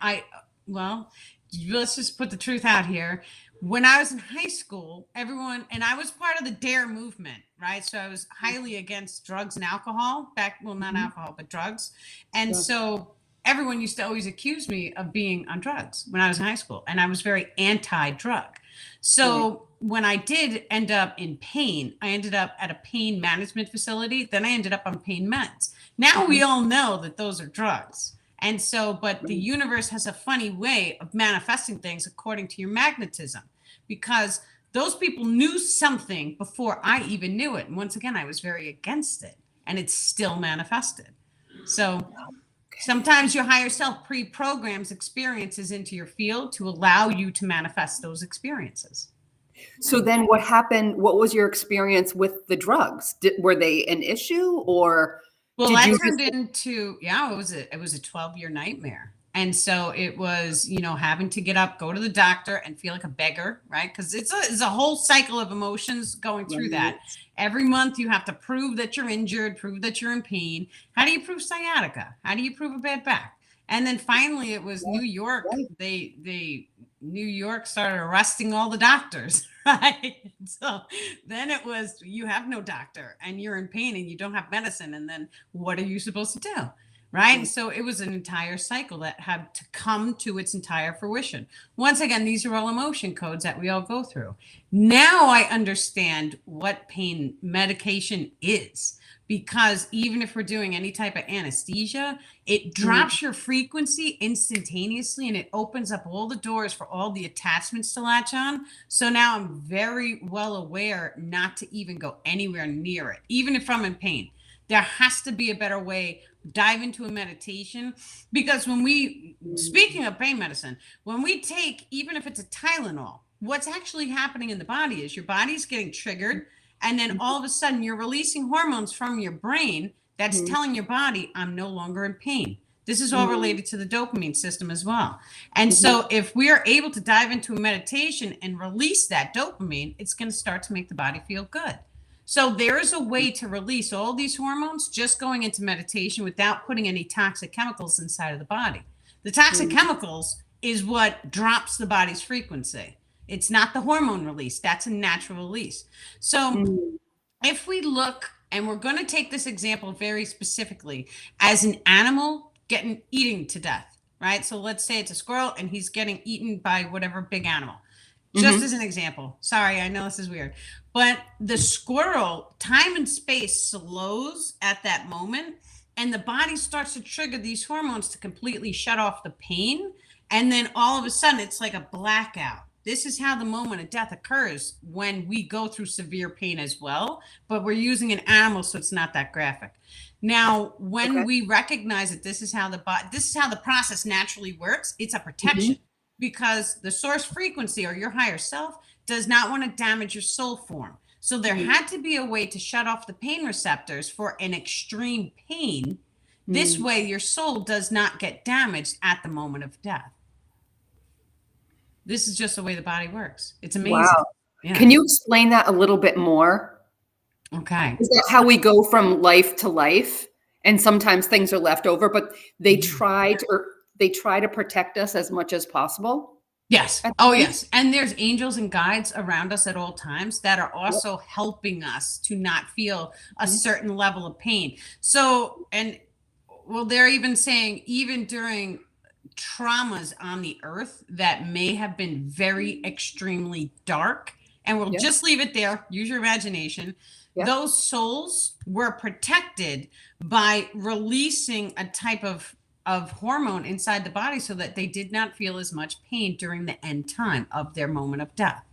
let's just put the truth out here. When I was in high school, everyone, and I was part of the DARE movement, right? So I was highly against drugs and alcohol not alcohol, but drugs. And so everyone used to always accuse me of being on drugs when I was in high school. And I was very anti-drug. So when I did end up in pain, I ended up at a pain management facility. Then I ended up on pain meds. Now we all know that those are drugs. And so, but the universe has a funny way of manifesting things according to your magnetism, because those people knew something before I even knew it. And once again, I was very against it, and it's still manifested. So sometimes your higher self pre-programs experiences into your field to allow you to manifest those experiences. So then what happened? What was your experience with the drugs? Were they an issue, or? Well, that turned into, it was a 12-year nightmare. And so it was, having to get up, go to the doctor and feel like a beggar, right? Because it's a whole cycle of emotions going through that. Every month you have to prove that you're injured, prove that you're in pain. How do you prove sciatica? How do you prove a bad back? And then finally it was New York. New York started arresting all the doctors, right? So then it was, you have no doctor and you're in pain and you don't have medicine. And then what are you supposed to do? right? And so it was an entire cycle that had to come to its entire fruition. Once again, these are all emotion codes that we all go through. Now I understand what pain medication is, because even if we're doing any type of anesthesia, it drops your frequency instantaneously and it opens up all the doors for all the attachments to latch on. So now I'm very well aware not to even go anywhere near it, even if I'm in pain. There has to be a better way. Dive into a meditation, because when we, speaking of pain medicine, when we take, even if it's a Tylenol, what's actually happening in the body is your body's getting triggered, and then all of a sudden you're releasing hormones from your brain that's telling your body, I'm no longer in pain. This is all related to the dopamine system as well. And so if we are able to dive into a meditation and release that dopamine, it's going to start to make the body feel good. So there is a way to release all these hormones just going into meditation without putting any toxic chemicals inside of the body. The toxic chemicals is what drops the body's frequency. It's not the hormone release. That's a natural release. So if we look, and we're going to take this example very specifically as an animal eating to death, right? So let's say it's a squirrel and he's getting eaten by whatever big animal. Just as an example. Sorry, I know this is weird. But the squirrel, time and space slows at that moment, and the body starts to trigger these hormones to completely shut off the pain. And then all of a sudden, it's like a blackout. This is how the moment of death occurs when we go through severe pain as well, but we're using an animal, so it's not that graphic. Now, when we recognize that this is how the process naturally works, it's a protection. Because the source frequency, or your higher self, does not want to damage your soul form. So there had to be a way to shut off the pain receptors for an extreme pain. This way your soul does not get damaged at the moment of death. This is just the way the body works. It's amazing. Wow. Yeah. Can you explain that a little bit more? Okay. Is that how we go from life to life? And sometimes things are left over, but they try to protect us as much as possible. Yes. Oh, yes. And there's angels and guides around us at all times that are also helping us to not feel a certain level of pain. So, and well, they're even saying, even during traumas on the earth that may have been very extremely dark, and we'll just leave it there, use your imagination. Those souls were protected by releasing a type of hormone inside the body so that they did not feel as much pain during the end time of their moment of death.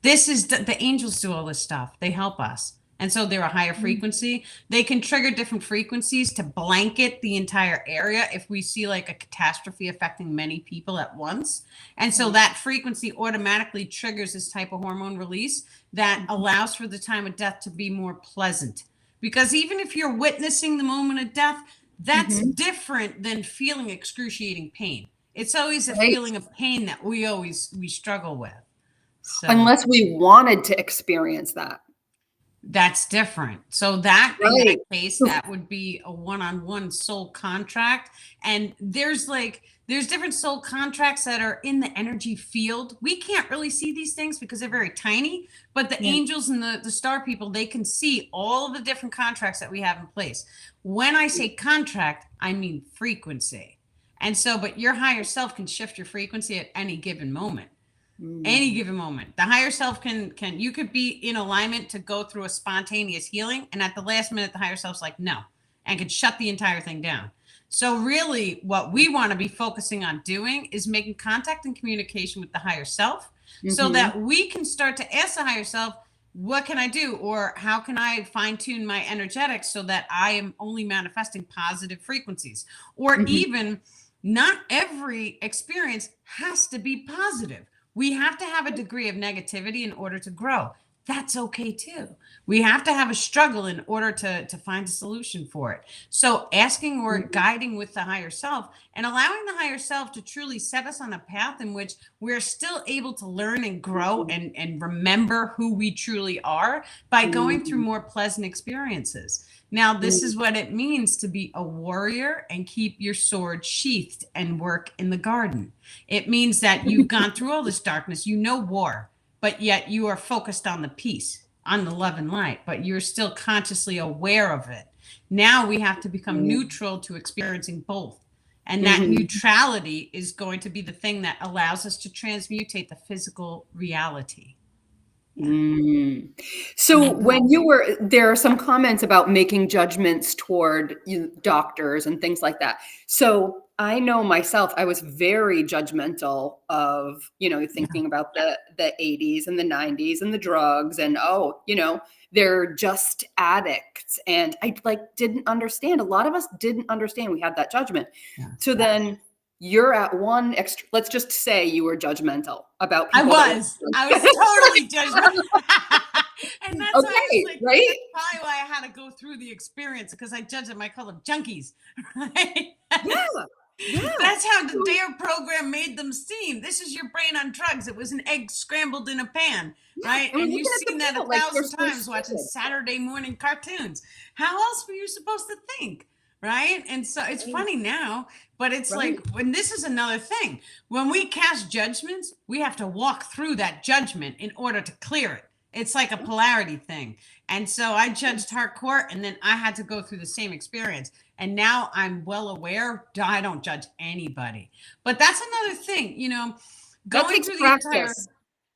This is the angels do all this stuff. They help us. And so they're a higher frequency. They can trigger different frequencies to blanket the entire area if we see like a catastrophe affecting many people at once. And so that frequency automatically triggers this type of hormone release that allows for the time of death to be more pleasant. Because even if you're witnessing the moment of death, that's different than feeling excruciating pain. It's always a feeling of pain that we struggle with. So, unless we wanted to experience that. That's different. So that in that case, that would be a one-on-one soul contract. And there's different soul contracts that are in the energy field. We can't really see these things because they're very tiny, but the angels and the star people, they can see all of the different contracts that we have in place. When I say contract, I mean frequency. And so, but your higher self can shift your frequency at any given moment. Any given moment. The higher self you could be in alignment to go through a spontaneous healing, and at the last minute the higher self's like no, and could shut the entire thing down. So really what we want to be focusing on doing is making contact and communication with the higher self, so that we can start to ask the higher self, what can I do, or how can I fine tune my energetics so that I am only manifesting positive frequencies, or even not every experience has to be positive. We have to have a degree of negativity in order to grow. That's okay too. We have to have a struggle in order to find a solution for it. So asking or guiding with the higher self and allowing the higher self to truly set us on a path in which we're still able to learn and grow and remember who we truly are by going through more pleasant experiences. Now, this is what it means to be a warrior and keep your sword sheathed and work in the garden. It means that you've gone through all this darkness, you know war, but yet you are focused on the peace, on the love and light, but you're still consciously aware of it. Now we have to become neutral to experiencing both. And that neutrality is going to be the thing that allows us to transmutate the physical reality. So when you were, there are some comments about making judgments toward doctors and things like that. So I know myself, I was very judgmental of, thinking about the 80s and the 90s and the drugs and, they're just addicts. And I didn't understand. A lot of us didn't understand we had that judgment. Yeah. So then you're at one extra, let's just say you were judgmental about people. I was totally judgmental. And that's right? That's probably why I had to go through the experience, because I judged them. I call them junkies, right? Yeah. That's how the DARE program made them seem. This is your brain on drugs. It was an egg scrambled in a pan, right? And you've seen that 1,000 times watching Saturday morning cartoons. How else were you supposed to think? Right. And so it's funny now, but it's like, when this is another thing, when we cast judgments, we have to walk through that judgment in order to clear it. It's like a polarity thing. And so I judged hardcore, and then I had to go through the same experience. And now I'm well aware, I don't judge anybody. But that's another thing, going through the entire,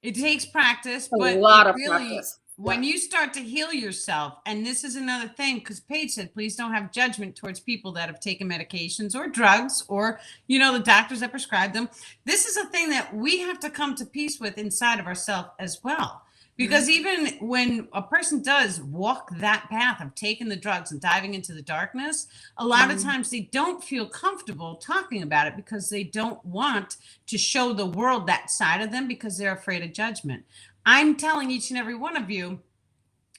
it takes practice, but a lot of practice. When you start to heal yourself, and this is another thing, because Paige said, please don't have judgment towards people that have taken medications or drugs or, the doctors that prescribe them. This is a thing that we have to come to peace with inside of ourselves as well. Because even when a person does walk that path of taking the drugs and diving into the darkness, a lot of times they don't feel comfortable talking about it because they don't want to show the world that side of them because they're afraid of judgment. I'm telling each and every one of you,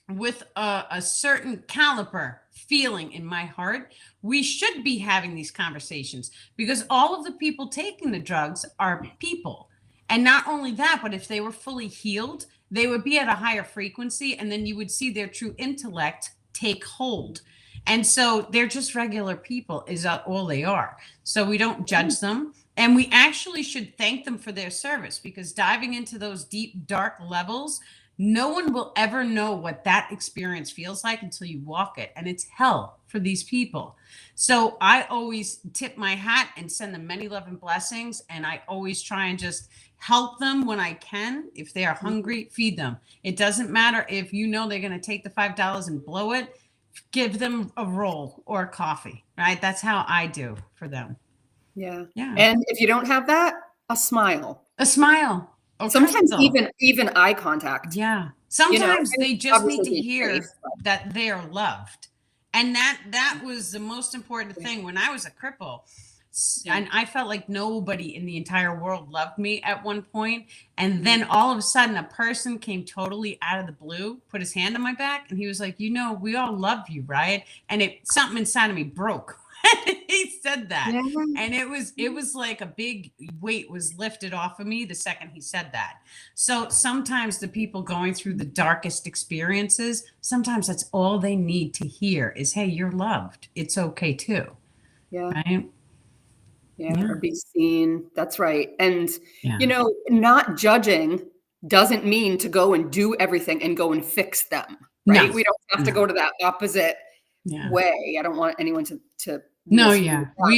with a certain caliber feeling in my heart, we should be having these conversations, because all of the people taking the drugs are people. And not only that, but if they were fully healed, they would be at a higher frequency, and then you would see their true intellect take hold. And so they're just regular people is all they are. So we don't judge them. And we actually should thank them for their service, because diving into those deep, dark levels, no one will ever know what that experience feels like until you walk it. And it's hell for these people. So I always tip my hat and send them many love and blessings. And I always try and just help them when I can. If they are hungry, feed them. It doesn't matter if they're going to take the $5 and blow it. Give them a roll or a coffee, right? That's how I do for them. Yeah. And if you don't have that, a smile. Sometimes even eye contact. Yeah. Sometimes they just need to hear that they are loved. And that was the most important thing when I was a cripple. And I felt like nobody in the entire world loved me at one point. And then all of a sudden, a person came totally out of the blue, put his hand on my back, and he was like, we all love you, right? And something inside of me broke. He said that. And it was like a big weight was lifted off of me the second he said that. So sometimes the people going through the darkest experiences, sometimes that's all they need to hear is, hey, you're loved. It's okay too. Yeah. Right? Yeah. Or be seen. That's right. And, not judging doesn't mean to go and do everything and go and fix them. Right. No. We don't have to go to that opposite way. I don't want anyone to no, we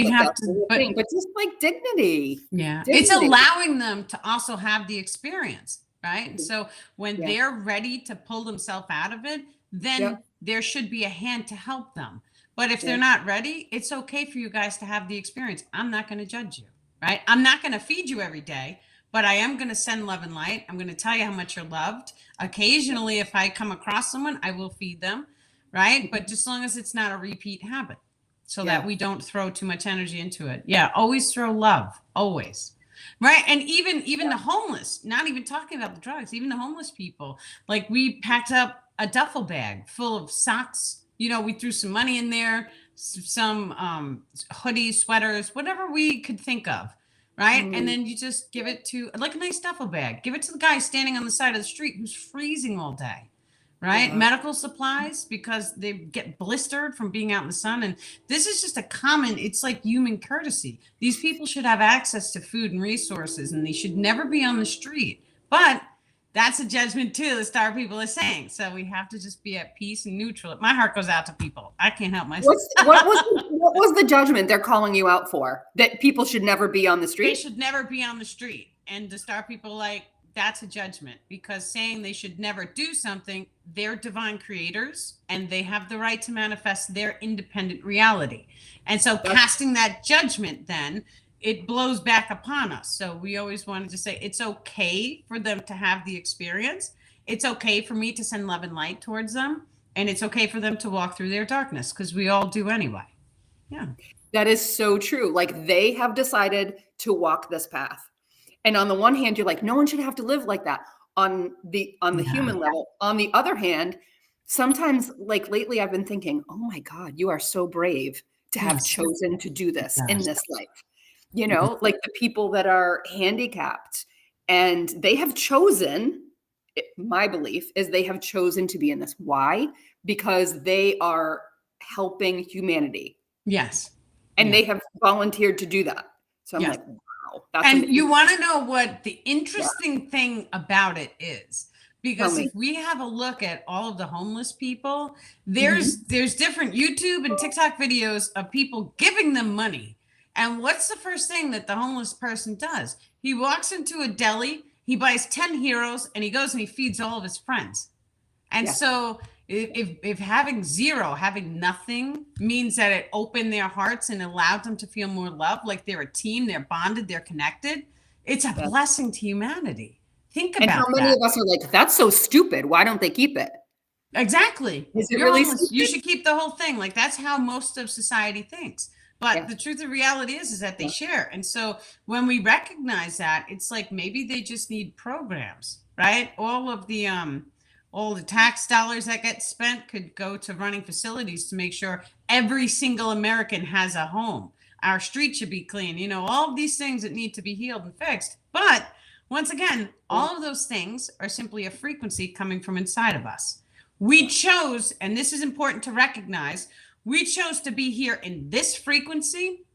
have to, but just like dignity. Yeah. It's allowing them to also have the experience, right? So when they're ready to pull themselves out of it, then there should be a hand to help them. But if they're not ready, it's okay for you guys to have the experience. I'm not going to judge you, right? I'm not going to feed you every day, but I am going to send love and light. I'm going to tell you how much you're loved. Occasionally, if I come across someone, I will feed them, right? But just as long as it's not a repeat habit, so that we don't throw too much energy into it. Yeah, always throw love, always. Right? And even the homeless, not even talking about the drugs, even the homeless people. Like, we packed up a duffel bag full of socks. We threw some money in there, some hoodies, sweaters, whatever we could think of. Right? And then you just give it to, like, a nice duffel bag. Give it to the guy standing on the side of the street who's freezing all day. Right? Medical supplies, because they get blistered from being out in the sun. And this is just it's like human courtesy. These people should have access to food and resources, and they should never be on the street. But That's a judgment too, the star people are saying. So we have to just be at peace and neutral. My heart goes out to people. I can't help myself. What was the judgment they're calling you out for? That people should never be on the street? They should never be on the street. And the star people like, that's a judgment, because saying they should never do something, they're divine creators and they have the right to manifest their independent reality. And so casting that judgment, then it blows back upon us. So we always wanted to say it's okay for them to have the experience. It's okay for me to send love and light towards them. And it's okay for them to walk through their darkness, because we all do anyway. Yeah. That is so true. Like, they have decided to walk this path. And on the one hand, you're like, no one should have to live like that on the human level. On the other hand, sometimes, like lately, I've been thinking, oh my God, you are so brave to have chosen to do this in this life. You know, like the people that are handicapped, and they have chosen, my belief is they have chosen to be in this. Why? Because they are helping humanity. Yes. And they have volunteered to do that. So I'm like, wow. That's and amazing. You want to know what the interesting thing about it is? Because if we have a look at all of the homeless people, there's different YouTube and TikTok videos of people giving them money. And what's the first thing that the homeless person does? He walks into a deli, he buys 10 heroes, and he goes and he feeds all of his friends. And so if having zero, having nothing means that it opened their hearts and allowed them to feel more love, like they're a team, they're bonded, they're connected, it's a blessing to humanity. Think about that. And how many of us are like, that's so stupid. Why don't they keep it? Exactly. Is it really homeless. You should keep the whole thing. Like, that's how most of society thinks. But the truth of reality is that they share. And so when we recognize that, it's like maybe they just need programs, right? All the tax dollars that get spent could go to running facilities to make sure every single American has a home. Our streets should be clean, you know, all of these things that need to be healed and fixed. But once again, all of those things are simply a frequency coming from inside of us. We chose, and this is important to recognize, we chose to be here in this frequency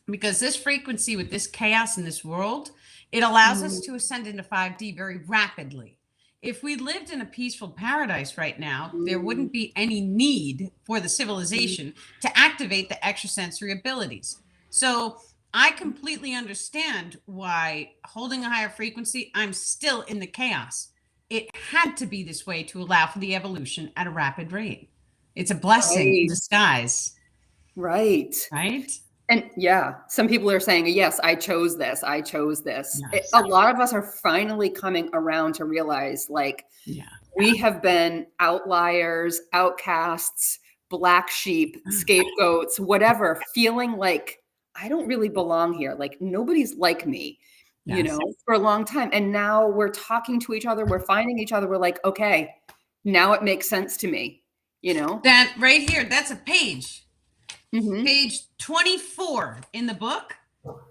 because this frequency with this chaos in this world, it allows us to ascend into 5D very rapidly. If we lived in a peaceful paradise right now, there wouldn't be any need for the civilization to activate the extrasensory abilities. So I completely understand why holding a higher frequency, I'm still in the chaos. It had to be this way to allow for the evolution at a rapid rate. It's a blessing in disguise. Right. Right. And some people are saying, yes, I chose this. I chose this. Yes. A lot of us are finally coming around to realize, like, we have been outliers, outcasts, black sheep, scapegoats, whatever, feeling like I don't really belong here. Like, nobody's like me, you know, for a long time. And now we're talking to each other. We're finding each other. We're like, okay, now it makes sense to me. You know, that right here, that's a page. Page 24 in the book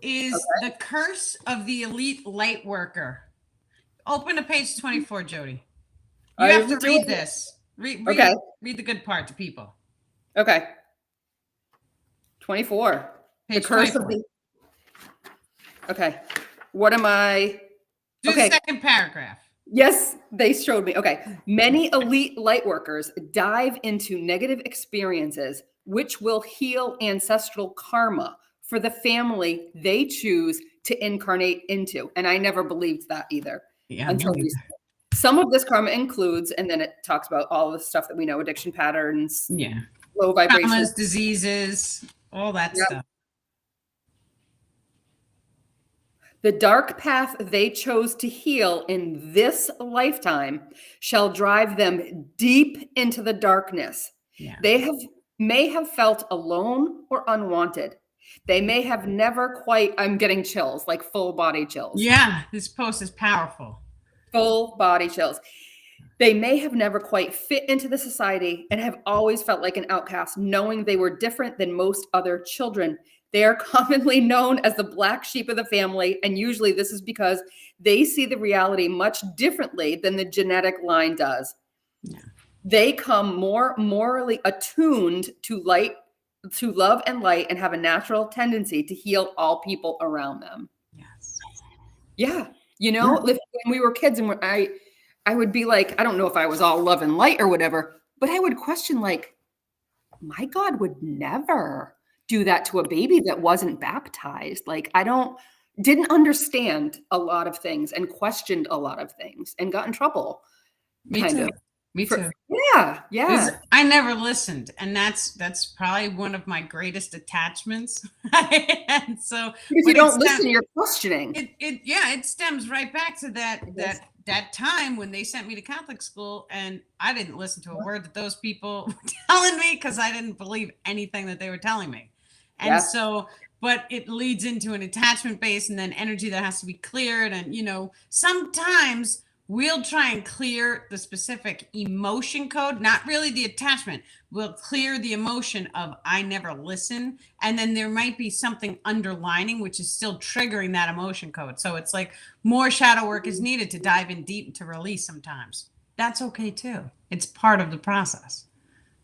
is the curse of the elite light worker. Open to page 24, Jody. You have to read this. Read the good part to people. Okay. 24. Page the curse 24. of the. Okay. What am I? Do the second paragraph. Yes, they showed me. Okay. Many elite light workers dive into negative experiences, which will heal ancestral karma for the family they choose to incarnate into. And I never believed that either. Until recently. Some of this karma includes, and then it talks about all the stuff that we know, addiction patterns, low vibrations, diseases, all that stuff. The dark path they chose to heal in this lifetime shall drive them deep into the darkness. They may have felt alone or unwanted. They may have never quite, I'm getting chills, like full body chills. Yeah, this post is powerful. Full body chills. They may have never quite fit into the society and have always felt like an outcast, knowing they were different than most other children. They are commonly known as the black sheep of the family, and usually this is because they see the reality much differently than the genetic line does. They come more morally attuned to light, to love and light, and have a natural tendency to heal all people around them. Yeah. You know, when we were kids and I would be like, I don't know if I was all love and light or whatever, but I would question like, my God would never do that to a baby that wasn't baptized. Like didn't understand a lot of things and questioned a lot of things and got in trouble Me kind too. of. Me too. Yeah. I never listened, and that's probably one of my greatest attachments. And so, If you but don't listen, you're questioning. it stems right back to that time when they sent me to Catholic school, and I didn't listen to a word that those people were telling me because I didn't believe anything that they were telling me. And so, but it leads into an attachment base and then energy that has to be cleared. And, sometimes we'll try and clear the specific emotion code, not really the attachment. We'll clear the emotion of I never listen. And then there might be something underlining, which is still triggering that emotion code. So it's like more shadow work is needed to dive in deep to release sometimes. That's okay too. It's part of the process.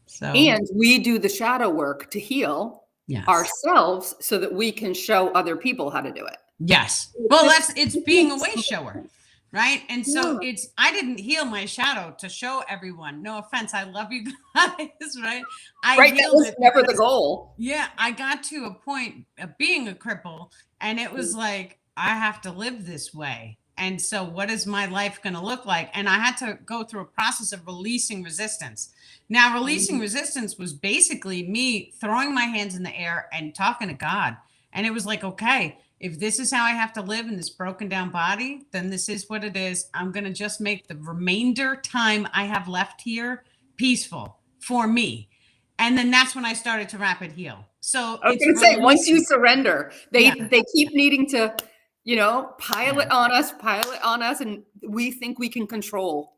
So, and we do the shadow work to heal ourselves so that we can show other people how to do it. Yes. Well, it's being a way shower. Right. And so I didn't heal my shadow to show everyone. No offense. I love you guys. Right. That was never the goal. Yeah. I got to a point of being a cripple, and it was like, I have to live this way. And so what is my life going to look like? And I had to go through a process of releasing resistance. Now, releasing resistance was basically me throwing my hands in the air and talking to God. And it was like, okay, if this is how I have to live in this broken down body, then this is what it is. I'm going to just make the remainder time I have left here peaceful for me. And then that's when I started to rapid heal. So I was going to say, once you surrender, they keep needing to, pile it on us. And we think we can control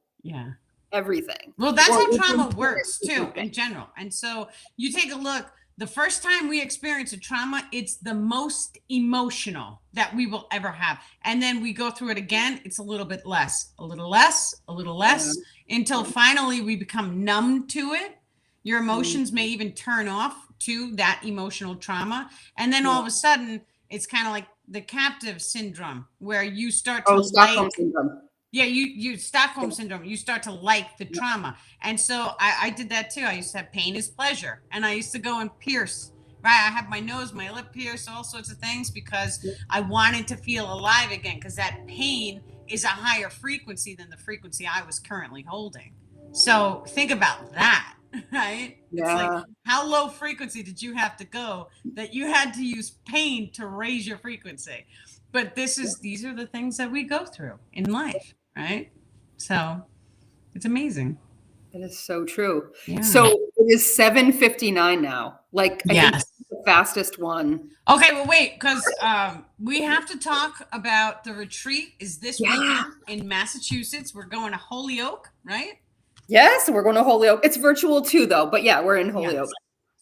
everything. Well, that's how trauma works too, in general. And so you take a look. The first time we experience a trauma, it's the most emotional that we will ever have. And then we go through it again. It's a little bit less, a little less, a little less, until finally we become numb to it. Your emotions may even turn off to that emotional trauma. And then all of a sudden, it's kind of like the captive syndrome, where you start to Stockholm syndrome. Yeah, you Stockholm syndrome. You start to like the trauma. And so I did that too. I used to have pain is pleasure. And I used to go and pierce, right? I have my nose, my lip pierced, all sorts of things, because I wanted to feel alive again, because that pain is a higher frequency than the frequency I was currently holding. So think about that, right? Yeah. It's like, how low frequency did you have to go that you had to use pain to raise your frequency? But these are the things that we go through in life. Right. So it's amazing. It is so true. Yeah. So it is 7:59 now. Like, I think that's the fastest one. Okay, well, wait, because we have to talk about the retreat is this weekend in Massachusetts. We're going to Holyoke, right? Yes, we're going to Holyoke. It's virtual too, though. But yeah, we're in Holyoke.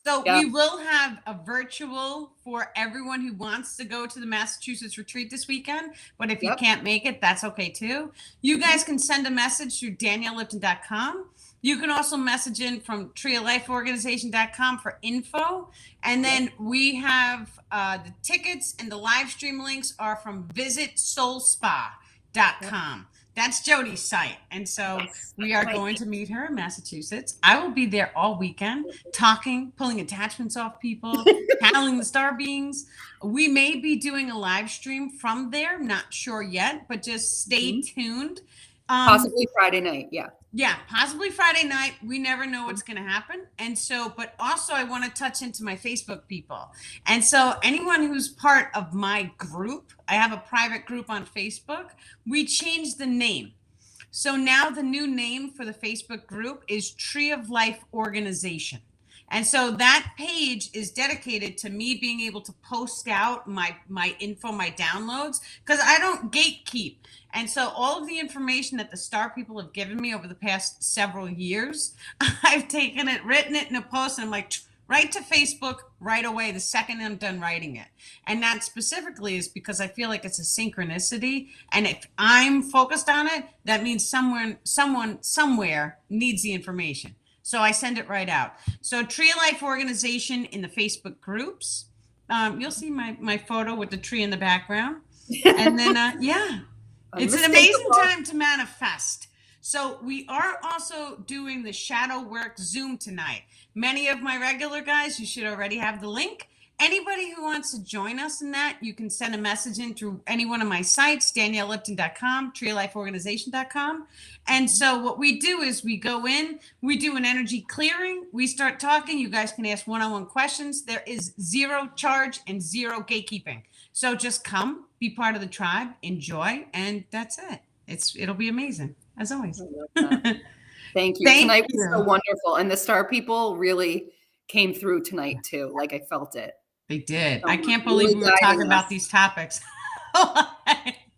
So we will have a virtual for everyone who wants to go to the Massachusetts retreat this weekend. But if you can't make it, that's okay too. You guys can send a message through DanielleLipton.com. You can also message in from treeoflifeorganization.com for info. And then we have the tickets and the live stream links are from visitsoulspa.com. That's Jody's site. And so we are going to meet her in Massachusetts. I will be there all weekend talking, pulling attachments off people, channeling the star beings. We may be doing a live stream from there. Not sure yet, but just stay tuned. Possibly Friday night. Yeah. Yeah, possibly Friday night. We never know what's going to happen. And so, but also I want to touch into my Facebook people. And so anyone who's part of my group, I have a private group on Facebook. We changed the name. So now the new name for the Facebook group is Tree of Life Organization. And so that page is dedicated to me being able to post out my info, my downloads, because I don't gatekeep. And so all of the information that the star people have given me over the past several years, I've taken it, written it in a post, and I'm like, right to Facebook right away the second I'm done writing it. And that specifically is because I feel like it's a synchronicity. And if I'm focused on it, that means someone somewhere needs the information. So I send it right out. So Tree of Life Organization in the Facebook groups. You'll see my photo with the tree in the background. And then, it's an amazing time to manifest. So we are also doing the shadow work Zoom tonight. Many of my regular guys, you should already have the link. Anybody who wants to join us in that, you can send a message in through any one of my sites, daniellelipton.com, treelifeorganization.com. And so what we do is we go in, we do an energy clearing, we start talking. You guys can ask one-on-one questions. There is zero charge and zero gatekeeping. So just come, be part of the tribe, enjoy, and that's it. It'll be amazing, as always. Thank you. Tonight was so wonderful. And the star people really came through tonight too. Like I felt it. They did. I can't believe we were talking about these topics. Yeah.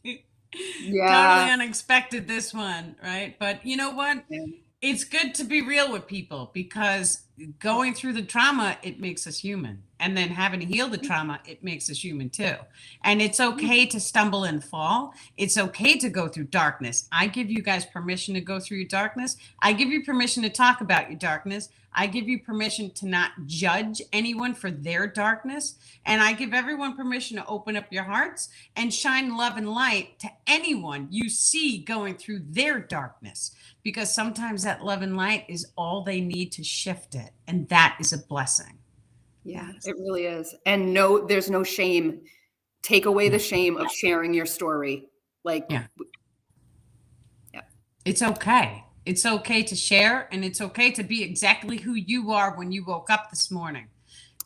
Totally unexpected, this one, right? But you know what? Yeah. It's good to be real with people, because going through the trauma, it makes us human. And then having to heal the trauma, it makes us human too. And it's okay to stumble and fall. It's okay to go through darkness. I give you guys permission to go through your darkness. I give you permission to talk about your darkness. I give you permission to not judge anyone for their darkness. And I give everyone permission to open up your hearts and shine love and light to anyone you see going through their darkness. Because sometimes that love and light is all they need to shift it. And that is a blessing. Yeah, it really is. And no, there's no shame. Take away the shame of sharing your story. Like, yeah. It's okay. It's okay to share, and it's okay to be exactly who you are when you woke up this morning.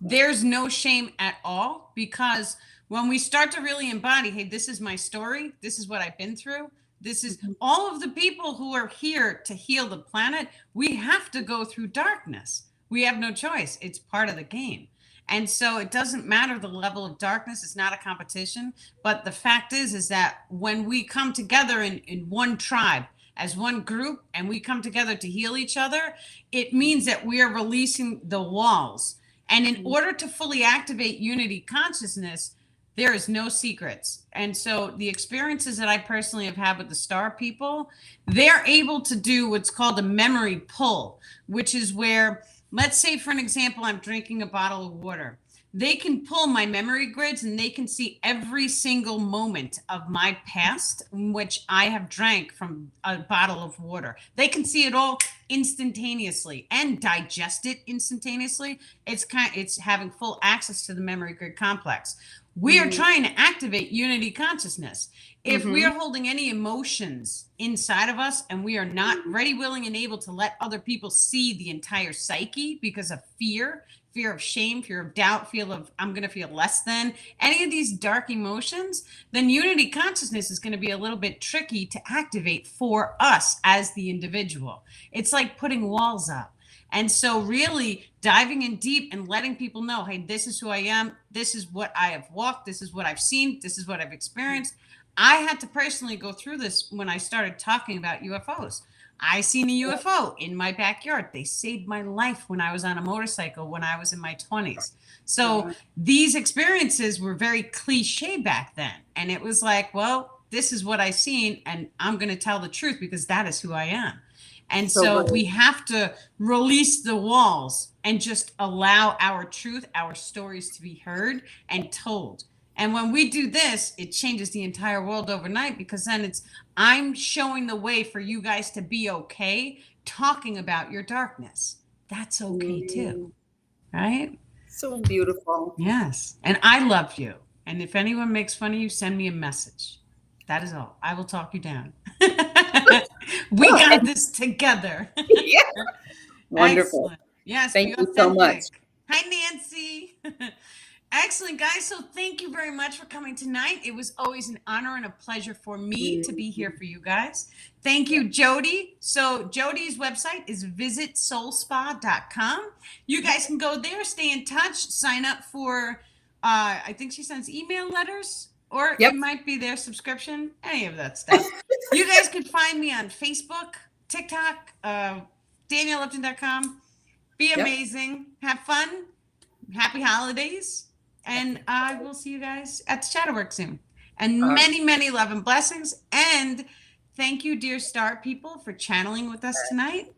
There's no shame at all, because when we start to really embody, hey, this is my story. This is what I've been through. This is all of the people who are here to heal the planet. We have to go through darkness. We have no choice. It's part of the game. And so it doesn't matter the level of darkness. It's not a competition. But the fact is that when we come together in one tribe, as one group, and we come together to heal each other, it means that we are releasing the walls. And in order to fully activate unity consciousness, there is no secrets. And so the experiences that I personally have had with the star people, they're able to do what's called a memory pull, which is where, let's say, for an example, I'm drinking a bottle of water. They can pull my memory grids, and they can see every single moment of my past in which I have drank from a bottle of water. They can see it all instantaneously and digest it instantaneously. It's having full access to the memory grid complex. We are trying to activate unity consciousness. If we are holding any emotions inside of us, and we are not ready, willing, and able to let other people see the entire psyche because of fear of shame, fear of doubt, fear of I'm going to feel less than, any of these dark emotions, then unity consciousness is going to be a little bit tricky to activate for us as the individual. It's like putting walls up. And so really diving in deep and letting people know, hey, this is who I am. This is what I have walked. This is what I've seen. This is what I've experienced. I had to personally go through this when I started talking about UFOs. I seen a UFO in my backyard. They saved my life when I was on a motorcycle when I was in my 20s. So these experiences were very cliche back then. And it was like, well, this is what I've seen, and I'm going to tell the truth because that is who I am. And so we have to release the walls and just allow our truth, our stories to be heard and told. And when we do this, it changes the entire world overnight, because then I'm showing the way for you guys to be okay talking about your darkness. That's okay too. Right? So beautiful. Yes. And I love you. And if anyone makes fun of you, send me a message. That is all. I will talk you down. We got this together. Yeah. Wonderful. Excellent. Yes. Thank you so much. Hi, Nancy. Excellent, guys. So thank you very much for coming tonight. It was always an honor and a pleasure for me to be here for you guys. Thank you, Jody. So Jody's website is visitsoulspa.com. You guys can go there, stay in touch, sign up for, I think she sends email letters, or it might be their subscription, any of that stuff. You guys can find me on Facebook, TikTok, daniellelipton.com. Be amazing. Have fun. Happy holidays. And I will see you guys at the Shadow Work soon. And many, many love and blessings. And thank you, dear star people, for channeling with us tonight.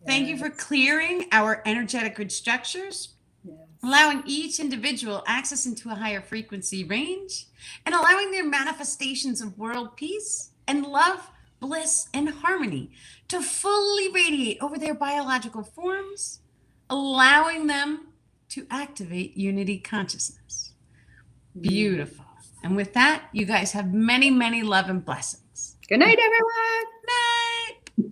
Thank you for clearing our energetic grid structures, allowing each individual access into a higher frequency range, and allowing their manifestations of world peace and love, bliss, and harmony to fully radiate over their biological forms, allowing them to activate unity consciousness. Beautiful. And with that, you guys have many, many love and blessings. Good night, everyone. Night.